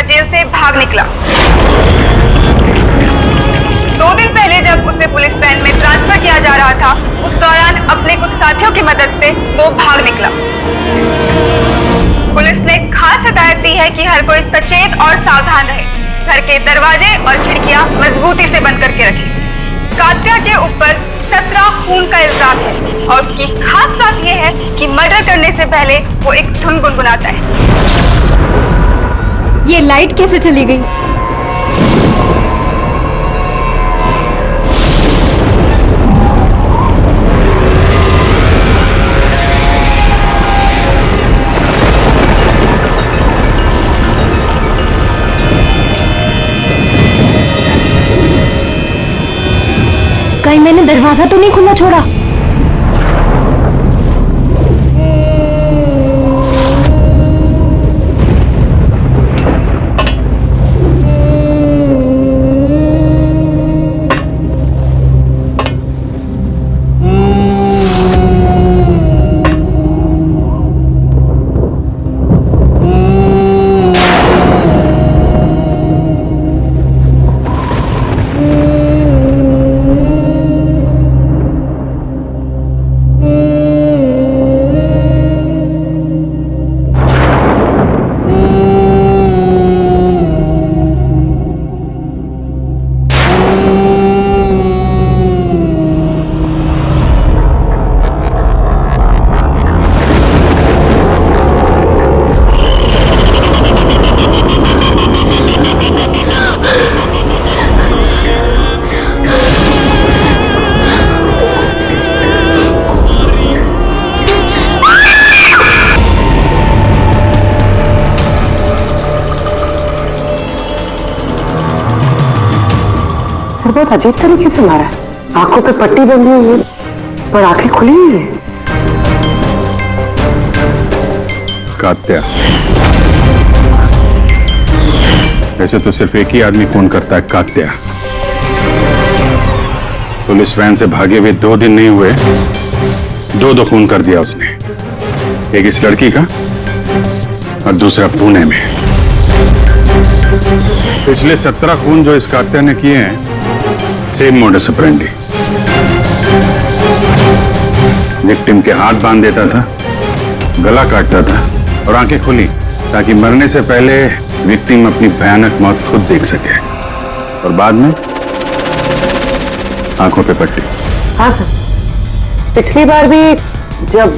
जेल से भाग निकला। 2 दिन पहले जब उसे पुलिस वैन में ट्रांसफर किया जा रहा था, उस दौरान अपने कुछ साथियों की मदद से वो भाग निकला। पुलिस ने खास हिदायत दी है कि हर कोई सचेत और सावधान रहे, घर के दरवाजे और खिड़कियां मजबूती से बंद करके रखे। कात्या के ऊपर 17 खून का इल्जाम है और उसकी खास बात यह है कि मर्डर करने से पहले वो एक धुन गुनगुनाता है। ये लाइट कैसे चली गई? कहीं मैंने दरवाजा तो नहीं खुला छोड़ा? बहुत अजीब तरीके से मारा है। आंखों पे पट्टी बंधी हुई है पर आंखें खुली हुई है। कात्या, वैसे तो सिर्फ एक ही आदमी खून करता है, कात्या। पुलिस वैन से भागे हुए 2 दिन नहीं हुए, 2 खून कर दिया उसने। एक इस लड़की का और दूसरा पुणे में। पिछले 17 खून जो इस कात्या ने किए हैं, सेम मोडस ऑपरेंडी। विक्टिम के हाथ बांध देता था, गला काटता था और आंखें खुली ताकि मरने से पहले विक्टिम अपनी भयानक मौत खुद देख सके, और बाद में आंखों पे पट्टी। हाँ सर, पिछली बार भी जब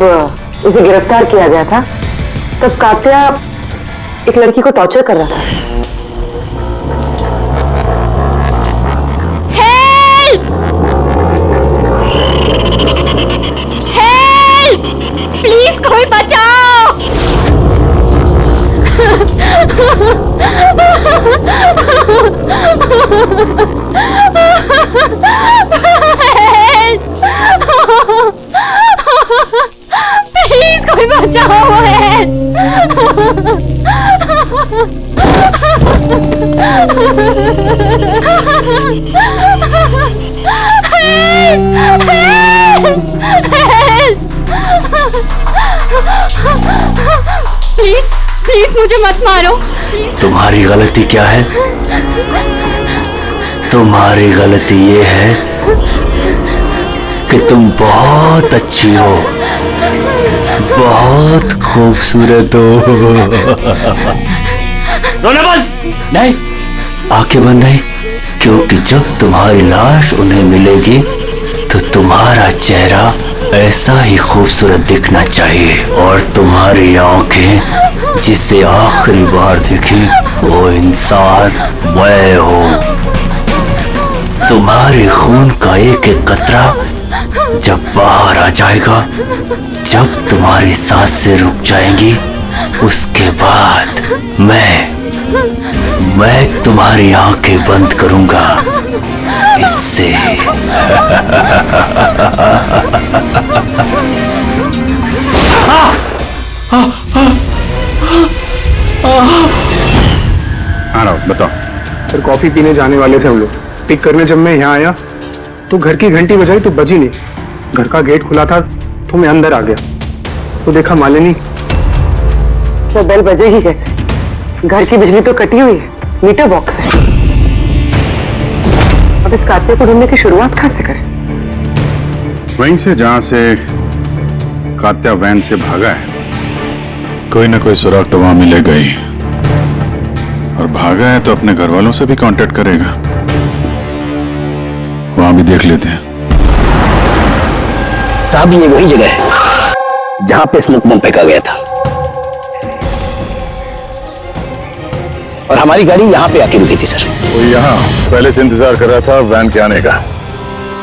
उसे गिरफ्तार किया गया था तब कात्या एक लड़की को टॉर्चर कर रहा था। हेल्प! हेल्प! प्लीज कोई बचाओ! प्लीज कोई बचाओ! प्लीज प्लीज मुझे मत मारो। तुम्हारी गलती क्या है? तुम्हारी गलती ये है कि तुम बहुत अच्छी हो, बहुत खूबसूरत हो। रोना बंद! नहीं, आंखें बंद नहीं, क्योंकि जब तुम्हारी लाश उन्हें मिलेगी तो तुम्हारा चेहरा ऐसा ही खूबसूरत दिखना चाहिए, और तुम्हारी आंखें जिसे आखिरी बार देखी वो इंसान मैं हूं। तुम्हारे खून का एक एक कतरा जब बाहर आ जाएगा, जब तुम्हारी सांसें रुक जाएंगी, उसके बाद मैं तुम्हारी आंखें बंद करूंगा। इससे बताओ। सर कॉफी पीने जाने वाले थे हम लोग। पिक करने जब मैं यहाँ आया तो घर की घंटी बजाई तो बजी नहीं। घर का गेट खुला था तो मैं अंदर आ गया तो देखा मालिनी। तो बेल बजेगी कैसे? घर की बिजली तो कटी हुई है, मीटर बॉक्स है। अब इस कात्या को ढूंढने की शुरुआत कहां से करें? वहीं से जहां से कात्या वैन से भागा है। कोई ना कोई सुराग तो वहां मिलेगा ही, और भागा है तो अपने घर वालों से भी कांटेक्ट करेगा। वहां भी देख लेते हैं। साहब ये वही जगह है जहां पे स्मोक बम फेंका गया था, और हमारी गाड़ी यहाँ पे आके रुकी थी सर। वो यहाँ पहले से इंतजार कर रहा था वैन के आने का।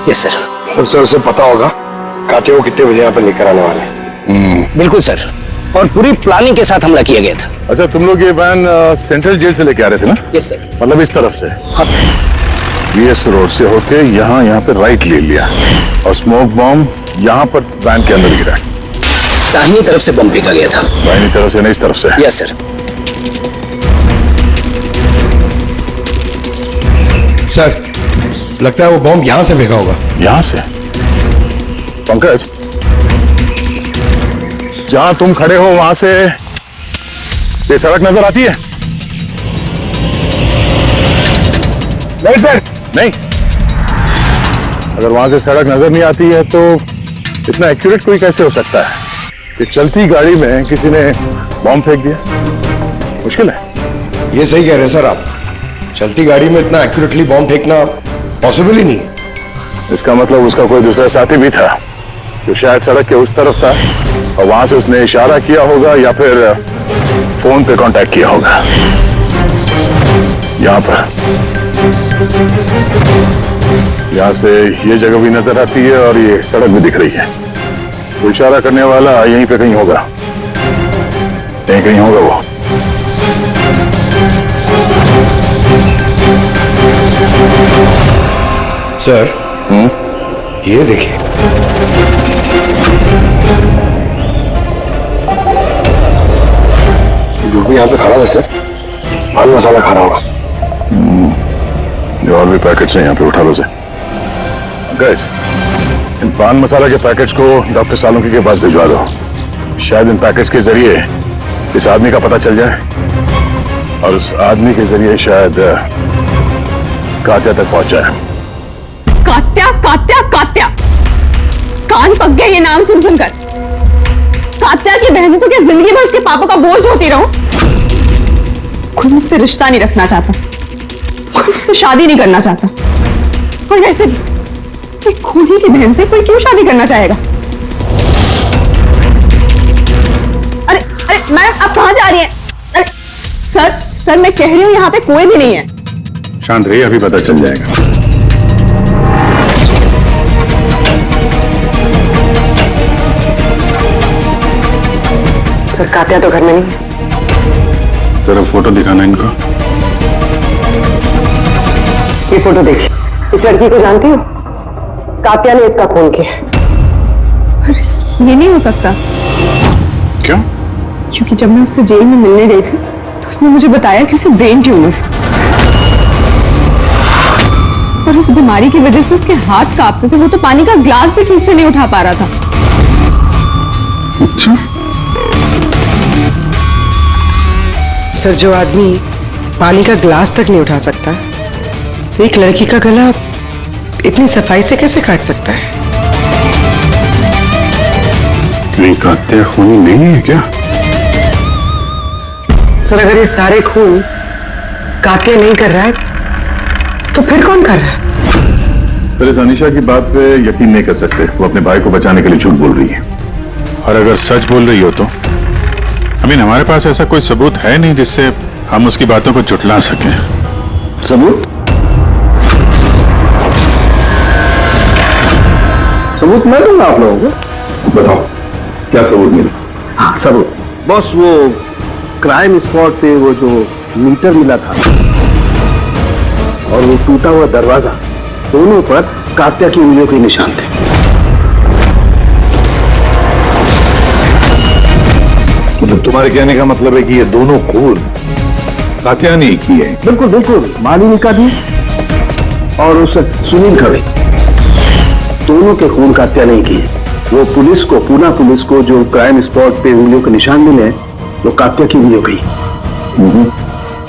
Yes sir. और सर उसे पता होगा कात्या को कितने बजे यहाँ पे लेकर आने वाले? बिल्कुल सर, और पूरी प्लानिंग के साथ हमला किया गया था। अच्छा, तुम लोग ये वैन सेंट्रल जेल से लेके आ रहे थे ना? Yes sir. मतलब इस तरफ से? हाँ। बीएस रोड से होके यहाँ पे राइट ले लिया, और स्मोक बॉम्ब यहाँ पर वैन के अंदर गिरा। दाहिनी तरफ से बम फेंका गया था। दाहिनी तरफ से नहीं, इस तरफ से? Yes sir. सर लगता है वो बॉम्ब यहां से फेंका होगा। यहां से? पंकज, जहां तुम खड़े हो वहां से ये सड़क नजर आती है? नहीं सर। नहीं? अगर वहां से सड़क नजर नहीं आती है तो इतना एक्यूरेट कोई कैसे हो सकता है कि चलती गाड़ी में किसी ने बॉम्ब फेंक दिया? मुश्किल है। ये सही कह रहे हैं सर आप, चलती गाड़ी में इतना एक्यूरेटली बॉम्ब फेंकना पॉसिबल ही नहीं। इसका मतलब उसका कोई दूसरा साथी भी था जो शायद सड़क के उस तरफ था, और वहां से उसने इशारा किया होगा या फिर फोन पे कांटेक्ट किया होगा। यहां से ये जगह भी नजर आती है और ये सड़क भी दिख रही है। वो इशारा करने वाला यहीं पे कहीं होगा, यहीं कहीं होगा वो। सर ये देखिए, जो भी यहाँ पे खड़ा था सर, पान मसाला खा रहा होगा। ये और भी पैकेट्स हैं यहाँ पे, उठा लो से। गैस, इन पान मसाला के पैकेट्स को डॉक्टर सालुंकी के पास भिजवा दो। शायद इन पैकेट्स के जरिए इस आदमी का पता चल जाए और उस आदमी के जरिए शायद कात्या तक पहुंच जाए। कात्या कात्या कात्या, कान पक गया ये नाम सुन सुनकर। कात्या की बहनों को क्या जिंदगी भर उसके पापा का बोझ होती रहूं? कोई मुझसे रिश्ता नहीं रखना चाहता, कोई मुझसे शादी नहीं करना चाहता। और वैसे भी एक खूनी की बहन से कोई क्यों शादी करना चाहेगा? अरे अरे मैडम, आप कहां जा रही हैं? अरे सर मैं कह रही हूं यहाँ पे कोई भी नहीं है। शांत रहिए, अभी पता चल जाएगा। सर कात्या तो घर में नहीं है। जरा फोटो दिखाना इनको। ये फोटो देखिए, इस लड़की को जानती हो? कात्या ने इसका खून किया। ये नहीं हो सकता। क्यों? क्योंकि जब मैं उससे जेल में मिलने गई थी तो उसने मुझे बताया कि उसे ब्रेन ट्यूमर है और उस बीमारी की वजह से उसके हाथ कांपते थे। वो तो पानी का ग्लास भी ठीक से नहीं उठा पा रहा था। अच्छा। सर, जो आदमी पानी का ग्लास तक नहीं उठा सकता, एक लड़की का गला इतनी सफाई से कैसे काट सकता है? नहीं, कात्या खूनी नहीं है क्या? सर, अगर ये सारे खून कात्या नहीं कर रहा है तो फिर कौन कर रहा है? सर, इस अनीशा की बात पे यकीन नहीं कर सकते। वो अपने भाई को बचाने के लिए झूठ बोल रही है। और अगर सच बोल रही हो तो अमीन, हमारे पास ऐसा कोई सबूत है नहीं जिससे हम उसकी बातों को झुठला सकें। सबूत? सबूत मैं दूंगा आप लोगों को। बताओ क्या सबूत मिला? हाँ सबूत बॉस, वो क्राइम स्पॉट पे वो जो मीटर मिला था और वो टूटा हुआ दरवाजा, दोनों पर कात्या की उंगलियों के निशान थे। मतलब तुम्हारे कहने का मतलब है कि ये दोनों खून कात्या ने की है? बिल्कुल बिल्कुल, मालिनी का भी और उस सुनील का भी, दोनों के खून कात्या नहीं किए। वो पुलिस को, पूना पुलिस को जो क्राइम स्पॉट पे उंगलियों के निशान मिले वो कात्या की उंगलियों की।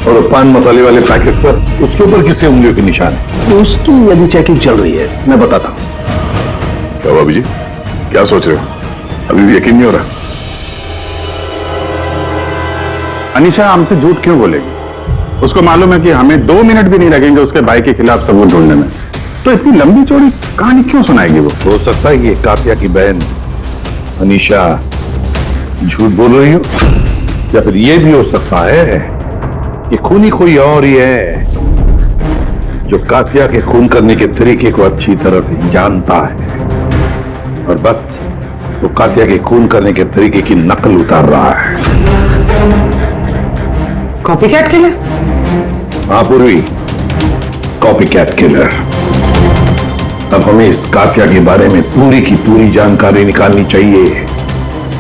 और पान मसाले वाले पैकेट पर उसके ऊपर किसके उंगलियों के निशान है? तो उसकी अभी चेकिंग चल रही है, मैं बताता हूँ। क्या भाभी जी, क्या सोच रहे हो? अभी भी यकीन नहीं हो रहा? अनीशा हमसे झूठ क्यों बोलेगी? उसको मालूम है कि हमें 2 मिनट भी नहीं लगेंगे उसके भाई के खिलाफ सबूत ढूंढने में, तो इतनी लंबी चौड़ी कहानी क्यों सुनाएगी वो? हो सकता है ये कात्या की बहन अनीशा झूठ बोल रही हो, या फिर ये भी हो सकता है कि खूनी कोई और ही है जो कात्या के खून करने के तरीके को अच्छी तरह से जानता है और बस वो कात्या के खून करने के तरीके की नकल उतार रहा है। Copycat killer? हाँ पूर्वी, कॉपीकैट किलर। अब हमें इस कात्या के बारे में पूरी की पूरी जानकारी निकालनी चाहिए,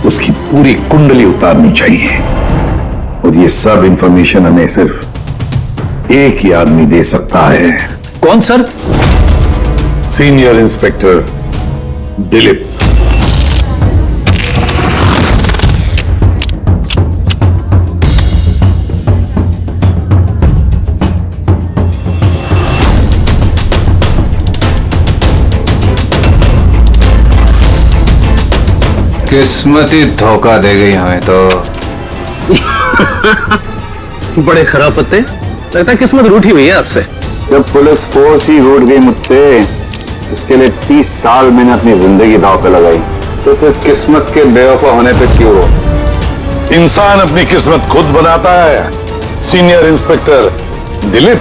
उसकी पूरी कुंडली उतारनी चाहिए और ये सब इंफॉर्मेशन हमें सिर्फ एक ही आदमी दे सकता है। कौन सर? Senior inspector Dilip. किस्मत ही धोखा दे गई हमें तो। बड़े खराब पत्ते, लगता है किस्मत रूठी हुई है आपसे। जब पुलिस फोर्स ही रूठ गई मुझसे, इसके लिए 30 साल मैंने अपनी जिंदगी दांव पे लगाई, तो फिर किस्मत के बेवफा होने पे क्यों हो? इंसान अपनी किस्मत खुद बनाता है, senior inspector Dilip.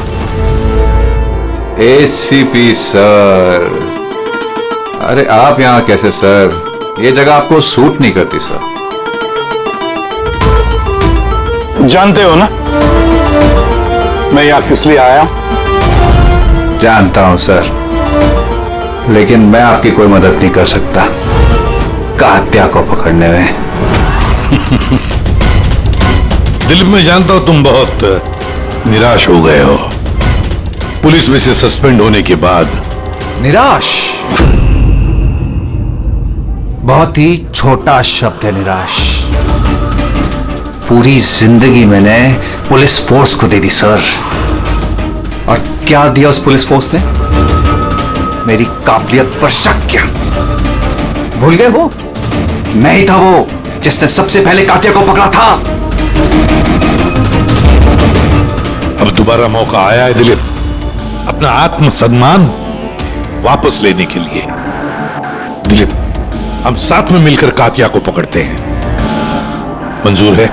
ACP sir, अरे आप यहां कैसे सर? ये जगह आपको सूट नहीं करती सर। जानते हो ना मैं यहां किस लिए आया? जानता हूं सर। लेकिन मैं आपकी कोई मदद नहीं कर सकता कात्या को पकड़ने में। दिल में जानता हूं तुम बहुत निराश हो गए हो पुलिस में से सस्पेंड होने के बाद। निराश बहुत ही छोटा शब्द है निराश। पूरी जिंदगी मैंने पुलिस फोर्स को दे दी सर, और क्या दिया उस पुलिस फोर्स ने? मेरी काबिलियत पर शक किया। भूल गए वो मैं ही था वो जिसने सबसे पहले कातिया को पकड़ा था। अब दोबारा मौका आया है दिलीप अपना आत्मसम्मान वापस लेने के लिए। दिलीप हम साथ में मिलकर कातिया को पकड़ते हैं, मंजूर है?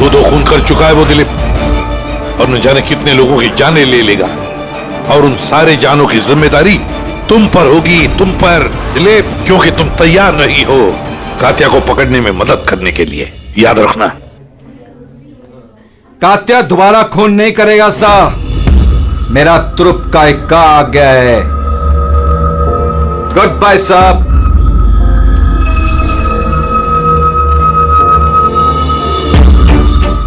दो खून कर चुका है वो दिलीप, और न जाने कितने लोगों की जानें ले लेगा, और उन सारे जानों की जिम्मेदारी तुम पर होगी, तुम पर दिलीप, क्योंकि तुम तैयार नहीं हो कात्या को पकड़ने में मदद करने के लिए। याद रखना। कात्या दोबारा खून नहीं करेगा साहब, मेरा तुरुप का इक्का आ गया है। गुड बाय साहब।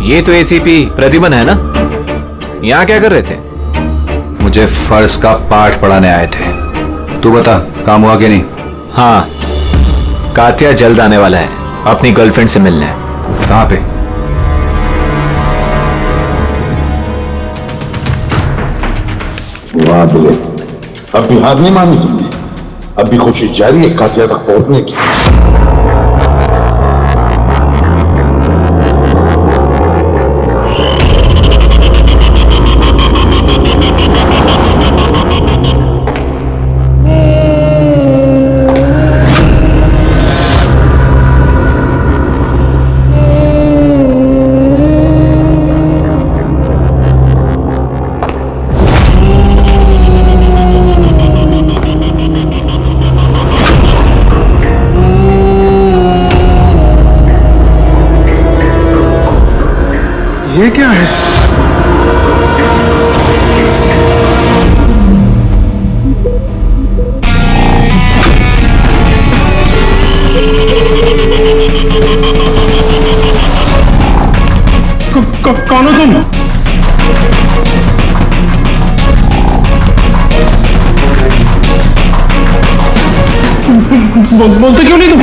ये तो एसीपी प्रद्युमन है ना? यहां क्या कर रहे थे? मुझे फर्ज का पाठ पढ़ाने आए थे। तू बता काम हुआ कि नहीं? हाँ, कात्या जल्द आने वाला है अपनी गर्लफ्रेंड से मिलने। कहां पे? वाह दिलीप, अब भी हार नहीं मानी तुमने। अब भी कोशिश जारी है कातिया तक पहुंचने की। ये क्या है? कौन हो तुम? बोलते क्यों नहीं तुम?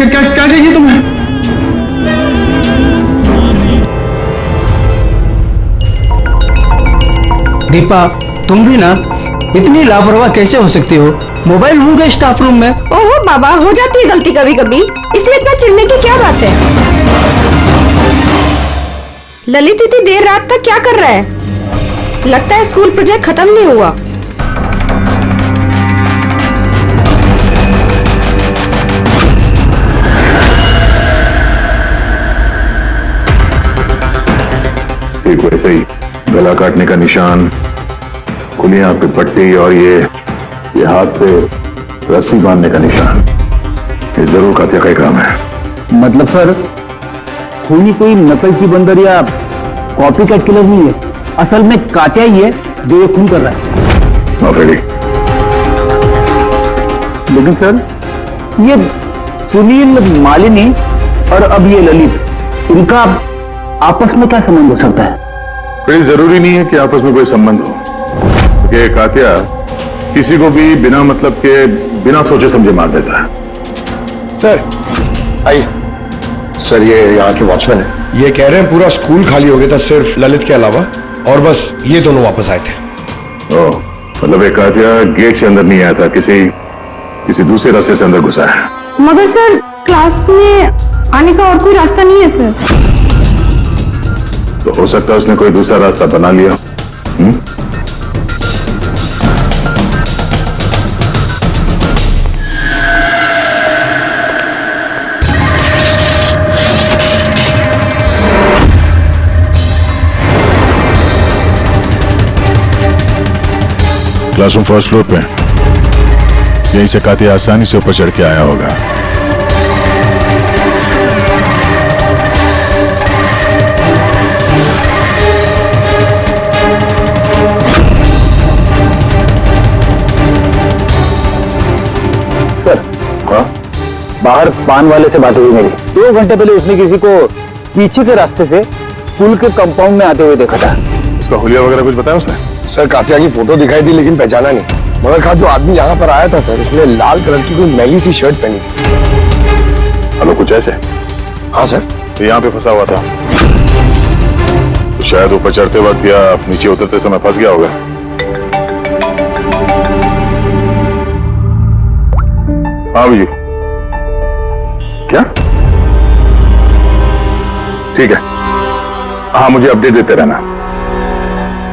क्या चाहिए तुम्हें? दीपा, तुम भी ना इतनी लापरवाह कैसे हो सकती हो? मोबाइल भूल गए स्टाफ रूम में। ओहो बाबा, हो जाती है गलती कभी कभी, इसमें इतना चिढ़ने की क्या बात है? ललित इतनी देर रात तक क्या कर रहा है? लगता है स्कूल प्रोजेक्ट खत्म नहीं हुआ। ठीक वैसे ही गला काटने का निशान, खुली आंख पे पट्टी, और ये हाथ पे रस्सी बांधने का निशान, ये जरूर कातिया का ही काम है। मतलब सर कोई नकल की बंदर या कॉपी कैट किलर नहीं है, असल में कातिया ही है जो ये खून कर रहा है। ऑलरेडी। लेकिन सर ये सुनील, मालिनी और अब ये ललित, इनका आपस में क्या संबंध हो सकता है? कोई जरूरी नहीं है कि आपस में कोई संबंध हो, कि कातिया किसी को भी बिना मतलब के, बिना सोचे समझे मार देता है। सर आइए। सर ये यहाँ के वॉचमैन है, ये कह रहे हैं पूरा स्कूल खाली हो गया था सिर्फ ललित के अलावा, और बस ये दोनों वापस आए थे। ओह, मतलब एक कातिया गेट से अंदर नहीं आया था, किसी दूसरे रास्ते से अंदर घुसा है। मगर सर क्लास में आने का और कोई रास्ता नहीं है सर। तो हो सकता है उसने कोई दूसरा रास्ता बना लिया। क्लासरूम फर्स्ट फ्लोर पे, यहीं से कातिया आसानी से ऊपर चढ़ के आया होगा। बाहर पान वाले से बात हुई मेरी। 2 घंटे पहले उसने किसी को पीछे के रास्ते से स्कूल के कंपाउंड में आते हुए देखा था। उसका हुलिया वगैरह कुछ बताया उसने? सर कातिया की फोटो दिखाई थी लेकिन पहचाना नहीं। मगर कहा जो आदमी यहाँ पर आया था सर, उसने लाल कलर की कोई मैली सी शर्ट पहनी थी। हेलो, कुछ ऐसे? हाँ सर। तो यहाँ पे फंसा हुआ था तो शायद ऊपर चढ़ते वक्त या नीचे उतरते समय फंस गया होगा। हाँ भैया, क्या? ठीक है, हाँ मुझे अपडेट देते रहना।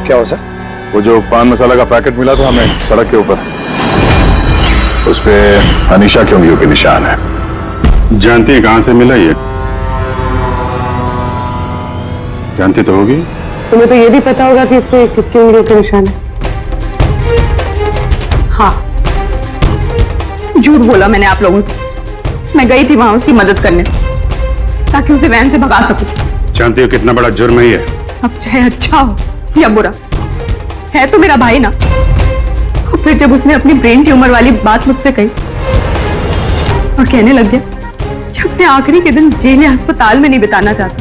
क्या हो सर? वो जो पान मसाला का पैकेट मिला था हमें सड़क के ऊपर, उस पे अनीशा की उंगलियों के निशान है। जानती है कहां से मिला ये? जानती तो होगी। तुम्हें तो ये भी पता होगा कि इस पे किसकी उंगलियों के निशान है। हाँ, झूठ बोला मैंने आप लोगों से। मैं गई थी वहां उसकी मदद करने ताकि उसे वैन से भगा सकूं। जानती हो कितना बड़ा जुर्म है ये? अब चाहे अच्छा हो या बुरा, है तो मेरा भाई ना। और फिर जब उसने अपनी ब्रेन ट्यूमर वाली बात मुझसे कही और कहने लग गया कि अपने आखिरी के दिन जेल या अस्पताल में नहीं बिताना चाहता,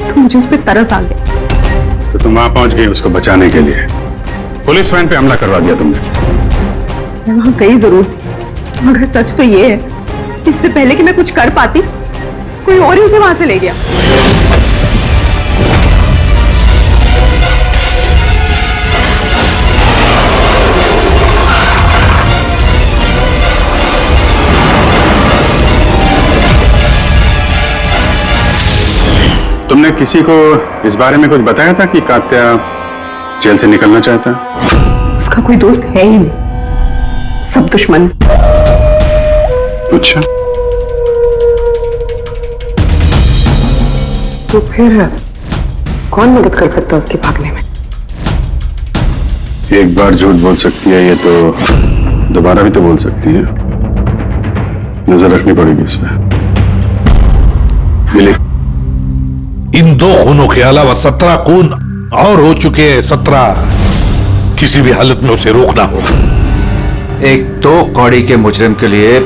तो मुझे उस पर तरस आ गया। तो तुम वहां पहुंच गई उसको बचाने के लिए, पुलिस वैन पे हमला करवा दिया तुमने। मैं वहां गई जरूर थी, मगर सच तो ये है, इससे पहले कि मैं कुछ कर पाती, कोई और ही उसे वहां से ले गया। तुमने किसी को इस बारे में कुछ बताया था कि कात्या जेल से निकलना चाहता है? उसका कोई दोस्त है ही नहीं, सब दुश्मन। अच्छा, तो फिर कौन मदद कर सकता है उसके भागने में? एक बार झूठ बोल सकती है ये तो दोबारा भी तो बोल सकती है। नजर रखनी पड़ेगी इस पे। दिलीप, इन 2 खूनों के अलावा 17 खून और हो चुके हैं। 17 किसी भी हालत में उसे रोकना होगा। एक तो कौड़ी के मुजरिम के लिए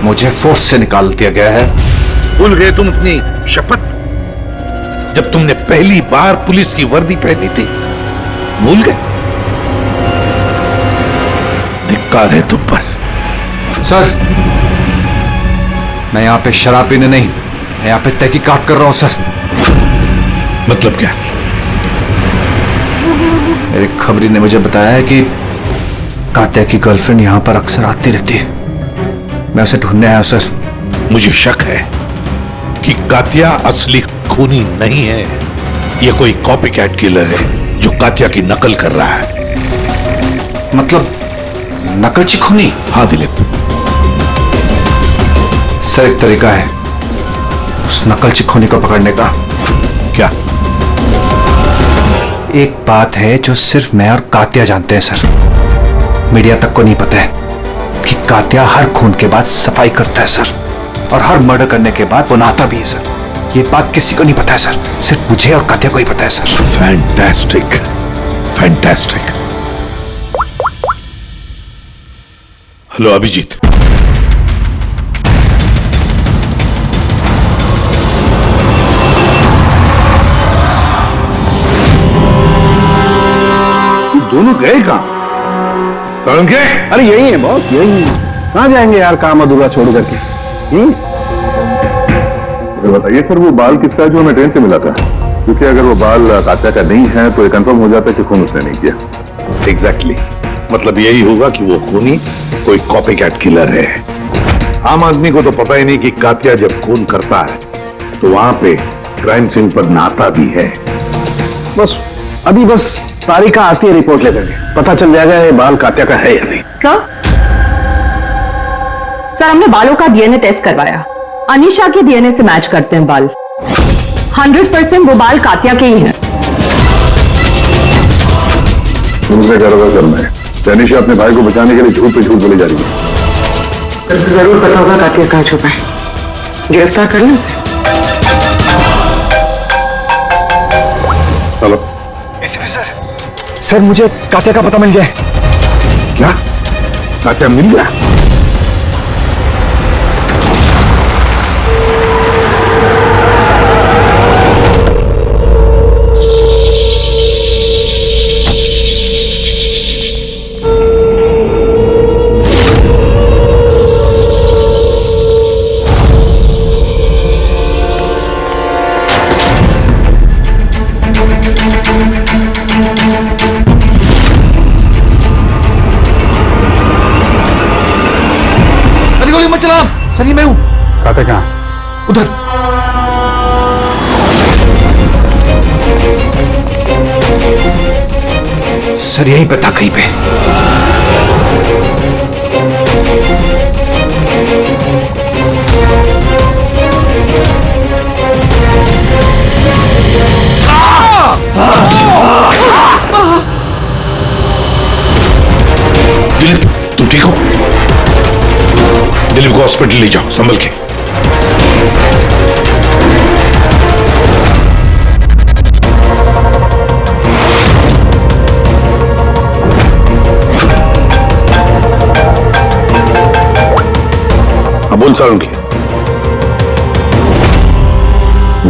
मुझे फोर्स से निकाल दिया गया है। भूल गए तुम अपनी शपथ जब तुमने पहली बार पुलिस की वर्दी पहनी थी? भूल गए? धिक्कार है तुम पर। सर, मैं यहां पे शराब पीने नहीं, मैं यहां पे तहकीकात कर रहा हूं सर। मतलब क्या? मेरे खबरी ने मुझे बताया है कि कात्या की गर्लफ्रेंड यहां पर अक्सर आती रहती है। मैं उसे ढूंढने आया हूं सर। मुझे शक है कि कात्या असली खूनी नहीं है। यह कोई कॉपी कैट किलर है जो कात्या की नकल कर रहा है। मतलब नकलची खूनी? हाँ दिलीप, सर एक तरीका है उस नकलची खूनी को पकड़ने का। क्या? एक बात है जो सिर्फ मैं और कात्या जानते हैं सर, मीडिया तक को नहीं पता है कि कात्या हर खून के बाद सफाई करता है सर, और हर मर्डर करने के बाद वो नहाता भी है सर। ये बात किसी को नहीं पता है सर, सिर्फ मुझे और कात्या को ही पता है sir. Fantastic, fantastic. Hello Abhijit, दोनों गए कहां? समझ गए? अरे यही है बॉस, यही है। कहाँ जाएंगे यार काम अधूरा छोड़ करके? बताइए सर, वो बाल किसका है जो हमें ट्रेन से मिला था? क्योंकि अगर वो बाल कात्या का नहीं है तो ये कंफर्म हो जाता है कि खून उसने नहीं किया। एग्जैक्टली, मतलब यही होगा कि वो खूनी कोई कॉपी कैट किलर है। आम आदमी को तो पता ही नहीं कि कात्या जब खून करता है तो वहां पे क्राइम सीन पर नहाता भी है। बस अभी बस तारिका आती है रिपोर्ट लेकर के, पता चल जाएगा ये बाल कात्या का है या नहीं। सर हमने बालों का डीएनए टेस्ट करवाया, अनीशा के डीएनए से मैच करते हैं बाल। 100% वो बाल कात्या के ही हैं। तुमसे कार्रवाई करना है। अनीशा अपने भाई को बचाने के लिए झूठ पे झूठ बोली जा रही है। उसे जरूर पता होगा कात्या कहाँ छुपा है, गिरफ्तार कर लें उसे। हेलो एसीपी सर, सर मुझे कात्या का पता मिल गया है। क्या? कात्या मिल गया? कात्या कहाँ? उधर। सर यहीं पे था कहीं पे। दिलीप, तुम ठीक हो? दिलीप को हॉस्पिटल ले जाओ, संभल के। हाँ, बोल सारुण की।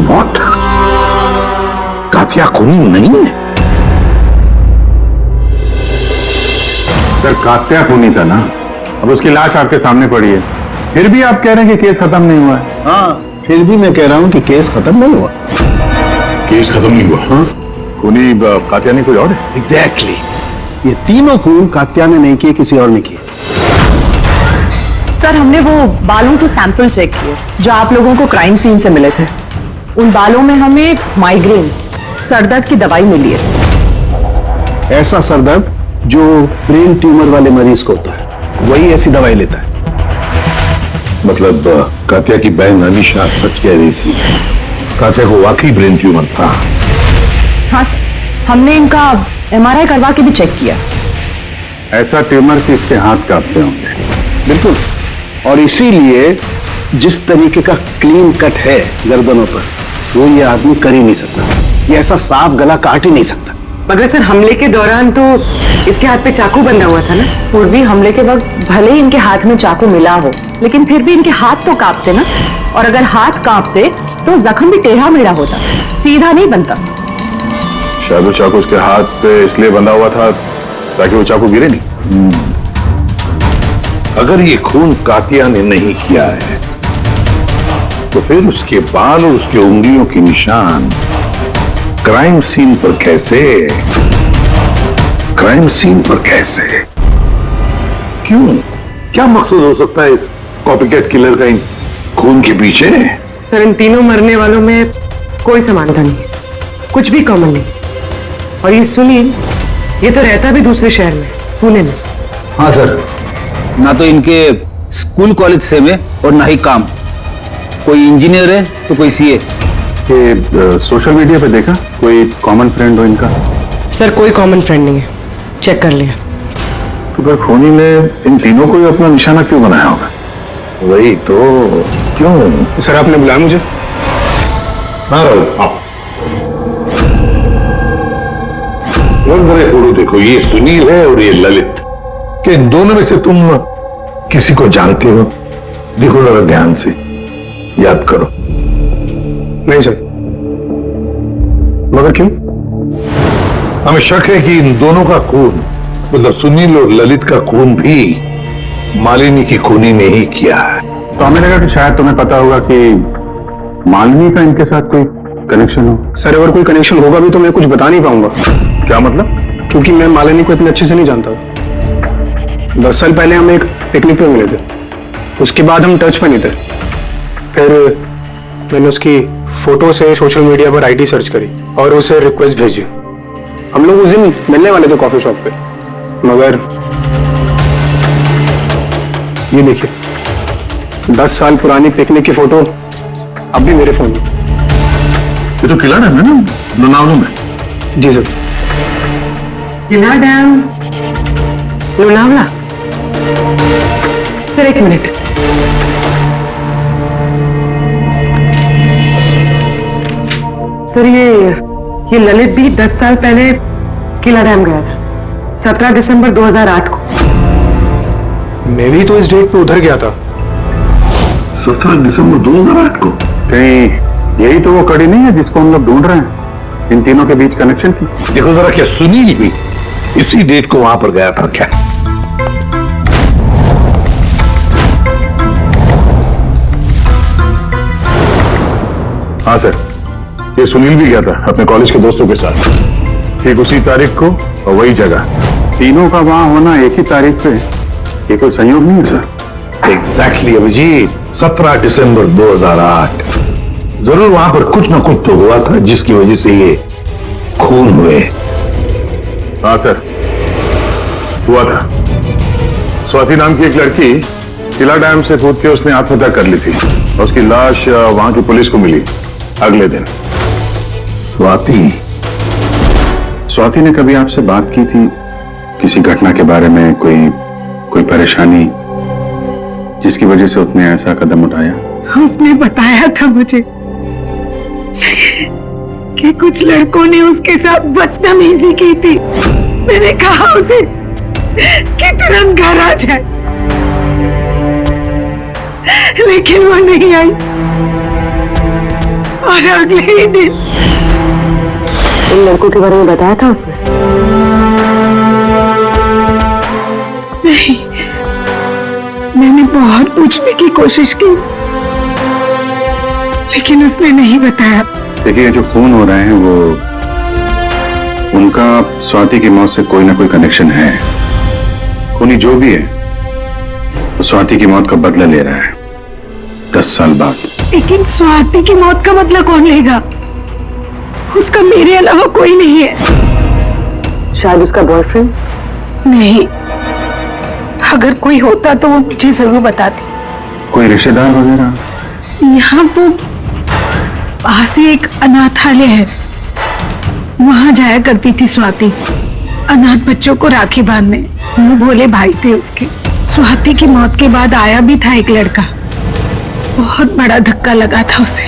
What? कातिया खूनी नहीं है? सर कात्या खूनी था ना, अब उसकी लाश आपके सामने पड़ी है, फिर भी आप कह रहे हैं कि केस खत्म नहीं हुआ है। हाँ, फिर भी मैं कह रहा हूं कि केस खत्म नहीं हुआ। केस खत्म नहीं हुआ? हाँ? खूनी कात्या नहीं कोई और है? एग्जैक्टली। ये तीनों खून कात्या ने नहीं किए, किसी और ने किए। सर हमने वो बालों के सैंपल चेक किए जो आप लोगों को क्राइम सीन से मिले थे। उन बालों में हमें माइग्रेन, सरदर्द की दवाई मिली है। ऐसा सरदर्द जो ब्रेन ट्यूमर वाले मरीज को होता है, वही ऐसी दवाई लेता है। मतलब कात्या की बहन अनीशा सच कह रही थी, कात्या को वाकई ब्रेन ट्यूमर था। हाँ सर, हमने इनका MRI करवा के भी चेक किया। ऐसा ट्यूमर कि इसके हाथ कांपते होंगे। बिल्कुल, और इसीलिए जिस तरीके का क्लीन कट है गर्दनों पर, वो ये आदमी कर ही नहीं सकता। ये ऐसा साफ गला काट ही नहीं सकता। मगर सर हमले के दौरान तो इसके हाथ पे चाकू बंधा हुआ था ना। पूर्वी हमले के वक्त भले ही इनके हाथ में चाकू मिला हो, लेकिन फिर भी इनके हाथ तो कांपते ना, और अगर हाथ कांपते तो जख्म भी टेढ़ा मेढ़ा होता, सीधा नहीं बनता। शायद वो चाकू उसके हाथ पे इसलिए बंधा हुआ था ताकि वो चाकू गिरे नहीं। अगर ये खून कातिया ने नहीं किया है, तो फिर उसके बाल और उसके उंगलियों के निशान क्राइम सीन पर कैसे? क्राइम सीन पर कैसे? क्यों? क्या मकसद हो सकता है इस कॉपीकैट किलर का इन खून के पीछे? सर इन तीनों मरने वालों में कोई समानता नहीं है, कुछ भी कॉमन नहीं। और ये सुनील, ये तो रहता भी दूसरे शहर में, पुणे में। हाँ सर, ना तो इनके स्कूल कॉलेज से में और ना ही काम। कोई इंजीनियर है तो कोई सीए। सोशल मीडिया पे देखा कोई कॉमन फ्रेंड हो इनका? सर कोई कॉमन फ्रेंड नहीं है, चेक कर लिया। तो फिर खूनी ने इन तीनों को ही अपना निशाना क्यों बनाया होगा? वही तो, क्यों? सर आपने बुलाया मुझे? हाँ राहुल, आओ। फोटो देखो, ये सुनील है और ये ललित। कि इन दोनों में से तुम किसी को जानते हो? देखो जरा ध्यान से, याद करो। नहीं सर। मगर क्यों? हमें शक है कि इन दोनों का खून, मतलब सुनील और ललित का खून भी मालिनी की खूनी ने ही किया है। तो हमें लगा कि शायद तुम्हें पता होगा कि मालिनी का इनके साथ कोई कनेक्शन हो। सर अगर कोई कनेक्शन होगा भी तो मैं कुछ बता नहीं पाऊंगा। क्या मतलब? क्योंकि मैं मालिनी को इतने अच्छे से नहीं जानता। 10 साल पहले हम एक पिकनिक पे मिले थे, उसके बाद हम टच पे नहीं थे। फिर मैंने उसकी फोटो से सोशल मीडिया पर आईडी सर्च करी और उसे रिक्वेस्ट भेजी। हम लोग उस दिन मिलने वाले थे कॉफी शॉप पे, मगर ये देखिए 10 साल पुरानी पिकनिक की फोटो अब भी मेरे फोन में। ये तो किला डैम है ना, लोनावला में? जी सर। किला डैम, लोनावला। सर एक मिनट। सर ये ललित भी 10 साल पहले किला डैम गया था, 17 दिसंबर 2008 को। मैं भी तो इस डेट पे उधर गया था। 17 दिसंबर 2008 को? कहीं यही तो वो कड़ी नहीं है जिसको हम लोग ढूंढ रहे हैं, इन तीनों के बीच कनेक्शन की? देखो जरा, क्या सुनील भी इसी डेट को वहां पर गया था क्या? हाँ सर, ये सुनील भी गया था अपने कॉलेज के दोस्तों के साथ, ठीक उसी तारीख को और वही जगह। तीनों का वहां होना एक ही तारीख पे, ये कोई संयोग नहीं है सर? एग्जैक्टली अभिजीत, 17 दिसंबर 2008। जरूर वहां पर कुछ न कुछ तो हुआ था जिसकी वजह से ये खून हुए। हाँ सर, हुआ था। स्वाति नाम की एक लड़की किला डैम से कूद के उसने आत्महत्या कर ली थी और उसकी लाश वहां की पुलिस को मिली अगले दिन। स्वाति ने कभी आपसे बात की थी किसी घटना के बारे में, कोई परेशानी जिसकी वजह से उसने ऐसा कदम उठाया? उसने बताया था मुझे कि कुछ लड़कों ने उसके साथ बदतमीजी की थी। मैंने कहा उसे कि तुरंत घर आ जाए, लेकिन वो नहीं आई और अगले ही दिन उन लड़कों के बारे में बताया था उसने? नहीं, मैंने बहुत पूछने की कोशिश की लेकिन उसने नहीं बताया। देखिए, जो खून हो रहे हैं वो उनका स्वाति की मौत से कोई ना कोई कनेक्शन है। खूनी जो भी है वो स्वाति की मौत का बदला ले रहा है 10 साल बाद। लेकिन स्वाति की मौत का बदला कौन लेगा? उसका मेरे अलावा कोई नहीं है। शायद उसका बॉयफ्रेंड? नहीं, अगर कोई होता तो वो मुझे जरूर बताती। कोई रिश्तेदार वगैरह? यहाँ वो पास ही एक अनाथालय है, वहां जाया करती थी स्वाति अनाथ बच्चों को राखी बांधने। वो भोले भाई थे उसके। स्वाति की मौत के बाद आया भी था एक लड़का, बहुत बड़ा धक्का लगा था उसे।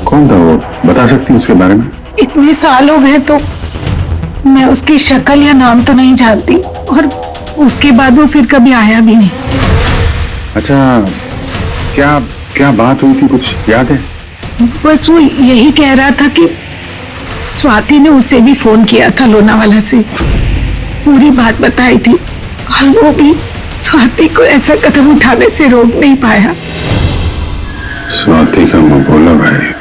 कौन था वो, बता सकती हैं उसके बारे में? इतने साल हो गए तो मैं उसकी शक्ल या नाम तो नहीं जानती, और उसके बाद वो फिर कभी आया भी नहीं। अच्छा, क्या बात हुई थी, कुछ याद है? बस वो यही कह रहा था कि स्वाति ने उसे भी फोन किया था लोनावाला से, पूरी बात बताई थी, और वो भी स्वाति को ऐसा कदम उठाने से रोक नहीं पाया। स्वाति का मबोला भाई।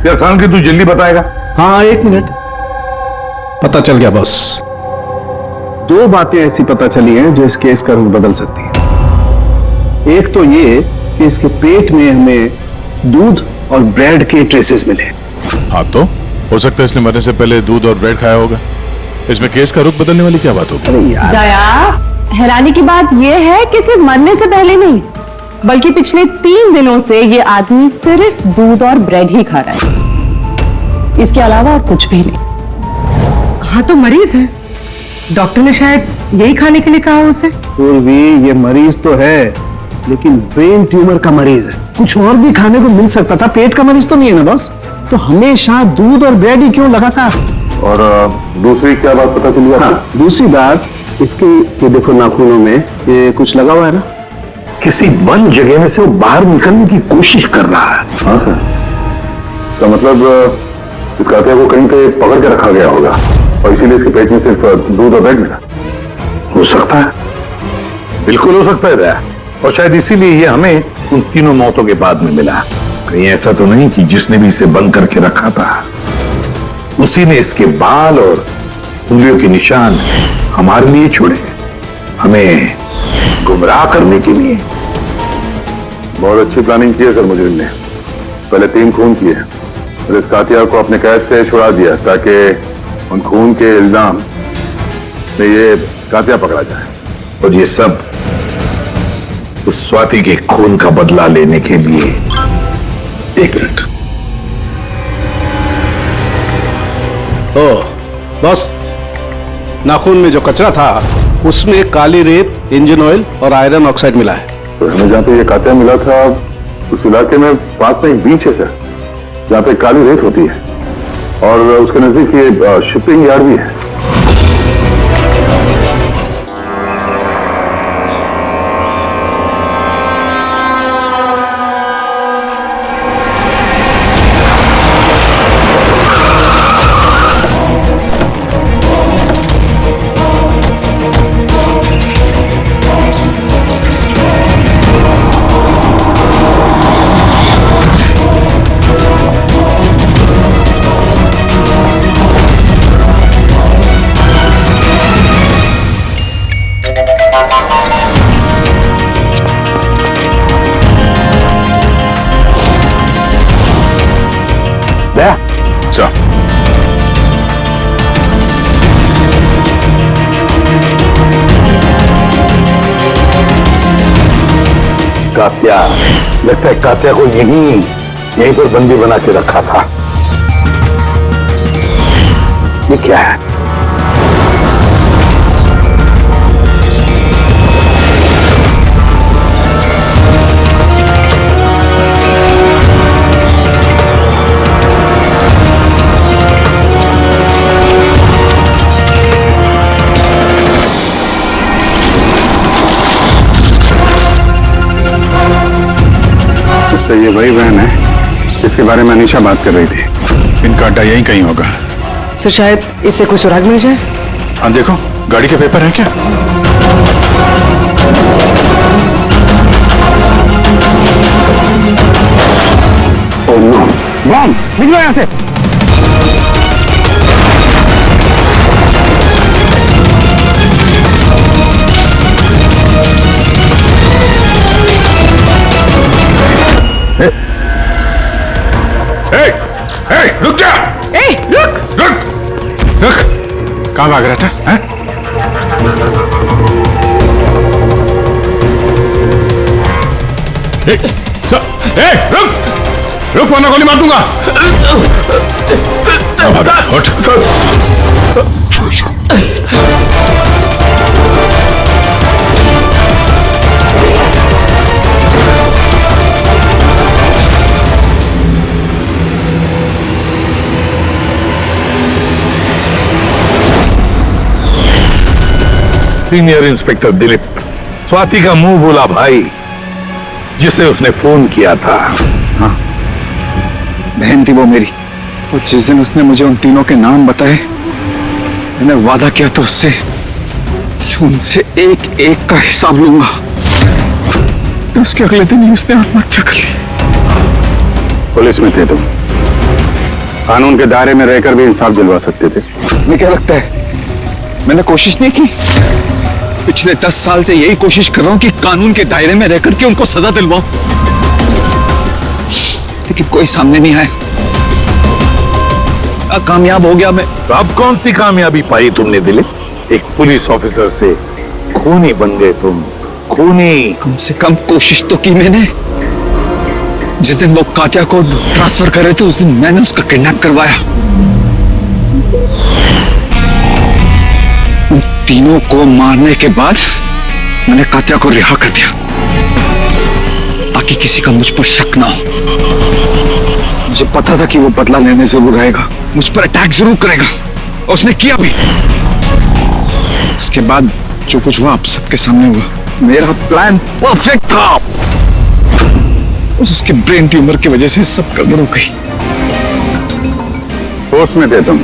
क्या शान की तू जल्दी बताएगा? हाँ, 1 मिनट। पता चल गया बॉस। 2 बातें ऐसी पता चली हैं जो इस केस का रुख बदल सकती हैं। एक तो ये कि इसके पेट में हमें दूध और ब्रेड के ट्रेसेस मिले। हाँ, तो हो सकता है इसने मरने से पहले दूध और ब्रेड खाया होगा। इसमें केस का रुख बदलने वाली क्या बात होगी? दया, हैरानी की बात यह है कि सिर्फ मरने से पहले नहीं, बल्कि पिछले 3 दिनों से ये आदमी सिर्फ दूध और ब्रेड ही खा रहा है, इसके अलावा और कुछ भी नहीं। हाँ, तो मरीज है, डॉक्टर ने शायद यही खाने के लिए कहा उसे। पूर्वी, ये मरीज तो है लेकिन ब्रेन ट्यूमर का मरीज है। कुछ और भी खाने को मिल सकता था, पेट का मरीज तो नहीं है ना बॉस। तो हमेशा दूध और ब्रेड ही क्यों लगातार? और दूसरी क्या बात पता चली? हाँ, दूसरी बात इसकी, ये देखो नाखूनों में ये कुछ लगा हुआ है ना। किसी बंद जगह में से वो बाहर निकलने की कोशिश कर रहा है। हाँ सर, तो मतलब इस कातिया को कहीं पे पकड़ के रखा गया होगा और इसीलिए इसके पेट में सिर्फ दूध और ब्रेड मिला। हो सकता है, बिल्कुल हो सकता है दया। और शायद इसीलिए ये हमें उन तीनों मौतों के बाद में मिला। कहीं ऐसा तो नहीं कि जिसने भी इसे बंद करके रखा था उसी ने इसके बाल और उंगलियों के निशान हमारे लिए छोड़े, हमें गुमराह करने के लिए। बहुत अच्छी प्लानिंग की है सर मुजरिम ने। पहले 3 खून किए और इस कातिया को अपने कैद से छुड़ा दिया ताकि उन खून के इल्जाम में ये कातिया पकड़ा जाए। और ये सब उस स्वाति के खून का बदला लेने के लिए। 1 मिनट। बस, नाखून में जो कचरा था उसमें काली रेत, इंजन ऑयल और आयरन ऑक्साइड मिला है। तो हमें जहाँ पे ये कातिया मिला था उस इलाके में पास में एक बीच है सर, जहाँ पे काली रेत होती है और उसके नजदीक ये शिपिंग यार्ड भी है। कात्या, लगता है कात्या को यहीं पर बंदी बना के रखा था। ये क्या है? तो ये वही बहन है जिसके बारे में अनीशा बात कर रही थी। इनका अड्डा यहीं कहीं होगा। सर शायद इससे कोई सुराग मिल जाए। हाँ देखो, गाड़ी के पेपर हैं क्या? ओह नो, बम! निकलो यहाँ से। रुक जा! रुक! कहाँ भाग रहा था? हैं? रुक वरना गोली मार दूंगा। सीनियर इंस्पेक्टर दिलीप, स्वाति का मुंह बोला भाई जिसे उसने फोन किया था। हाँ, बहन थी वो मेरी। और जिस दिन उसने मुझे उन तीनों के नाम बताए, मैंने वादा किया था उससे कि उनसे एक एक का हिसाब लूंगा। उसके अगले दिन ही उसने आत्महत्या कर ली। पुलिस में थे तुम, कानून के दायरे में रहकर भी इंसाफ दिलवा सकते थे। तुम्हें क्या लगता है मैंने कोशिश नहीं की? पिछले 10 साल से यही कोशिश कर रहा हूं कि कानून के दायरे में रहकर के उनको सजा दिलवाऊं, लेकिन कोई सामने नहीं आया। कामयाब हो गया मैं। तो अब कौन सी कामयाबी पाई तुमने दिलीप? एक पुलिस ऑफिसर से खूनी बन गए तुम, खूनी। कम से कम कोशिश तो की मैंने। जिस दिन वो कात्या को ट्रांसफर कर रहे थे उस दिन मैंने उसका किडनैप करवाया। उन तीनों को मारने के बाद मैंने कात्या को रिहा कर दिया ताकि किसी का मुझ पर शक ना हो। मुझे पता था कि वो बदला लेने जरूर आएगा, मुझ पर अटैक जरूर करेगा, और उसने किया भी। उसके बाद जो कुछ हुआ आप सबके सामने हुआ। मेरा प्लान परफेक्ट था। उसके ब्रेन ट्यूमर की वजह से सब गड़बड़ हो गई। होश में थे तुम,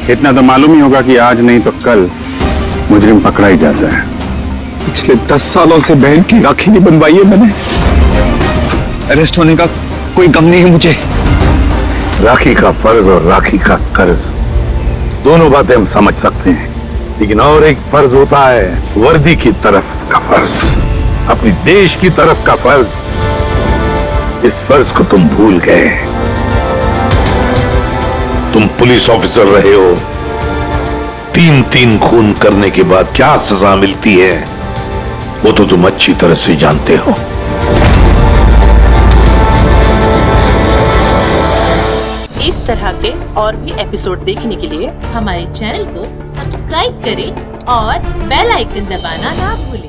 इतना तो मालूम ही होगा कि आज नहीं तो कल मुजरिम पकड़ा ही जाता है। पिछले 10 सालों से बहन की राखी नहीं बनवाई है मैंने। अरेस्ट होने का कोई गम नहीं है मुझे। राखी का फर्ज और राखी का कर्ज दोनों बातें हम समझ सकते हैं, लेकिन और एक फर्ज होता है वर्दी की तरफ का फर्ज, अपनी देश की तरफ का फर्ज। इस फर्ज को तुम भूल गए। तुम पुलिस ऑफिसर रहे हो, 3 खून करने के बाद क्या सजा मिलती है वो तो तुम अच्छी तरह से जानते हो। इस तरह के और भी एपिसोड देखने के लिए हमारे चैनल को सब्सक्राइब करें और बेल आइकन दबाना ना भूलें।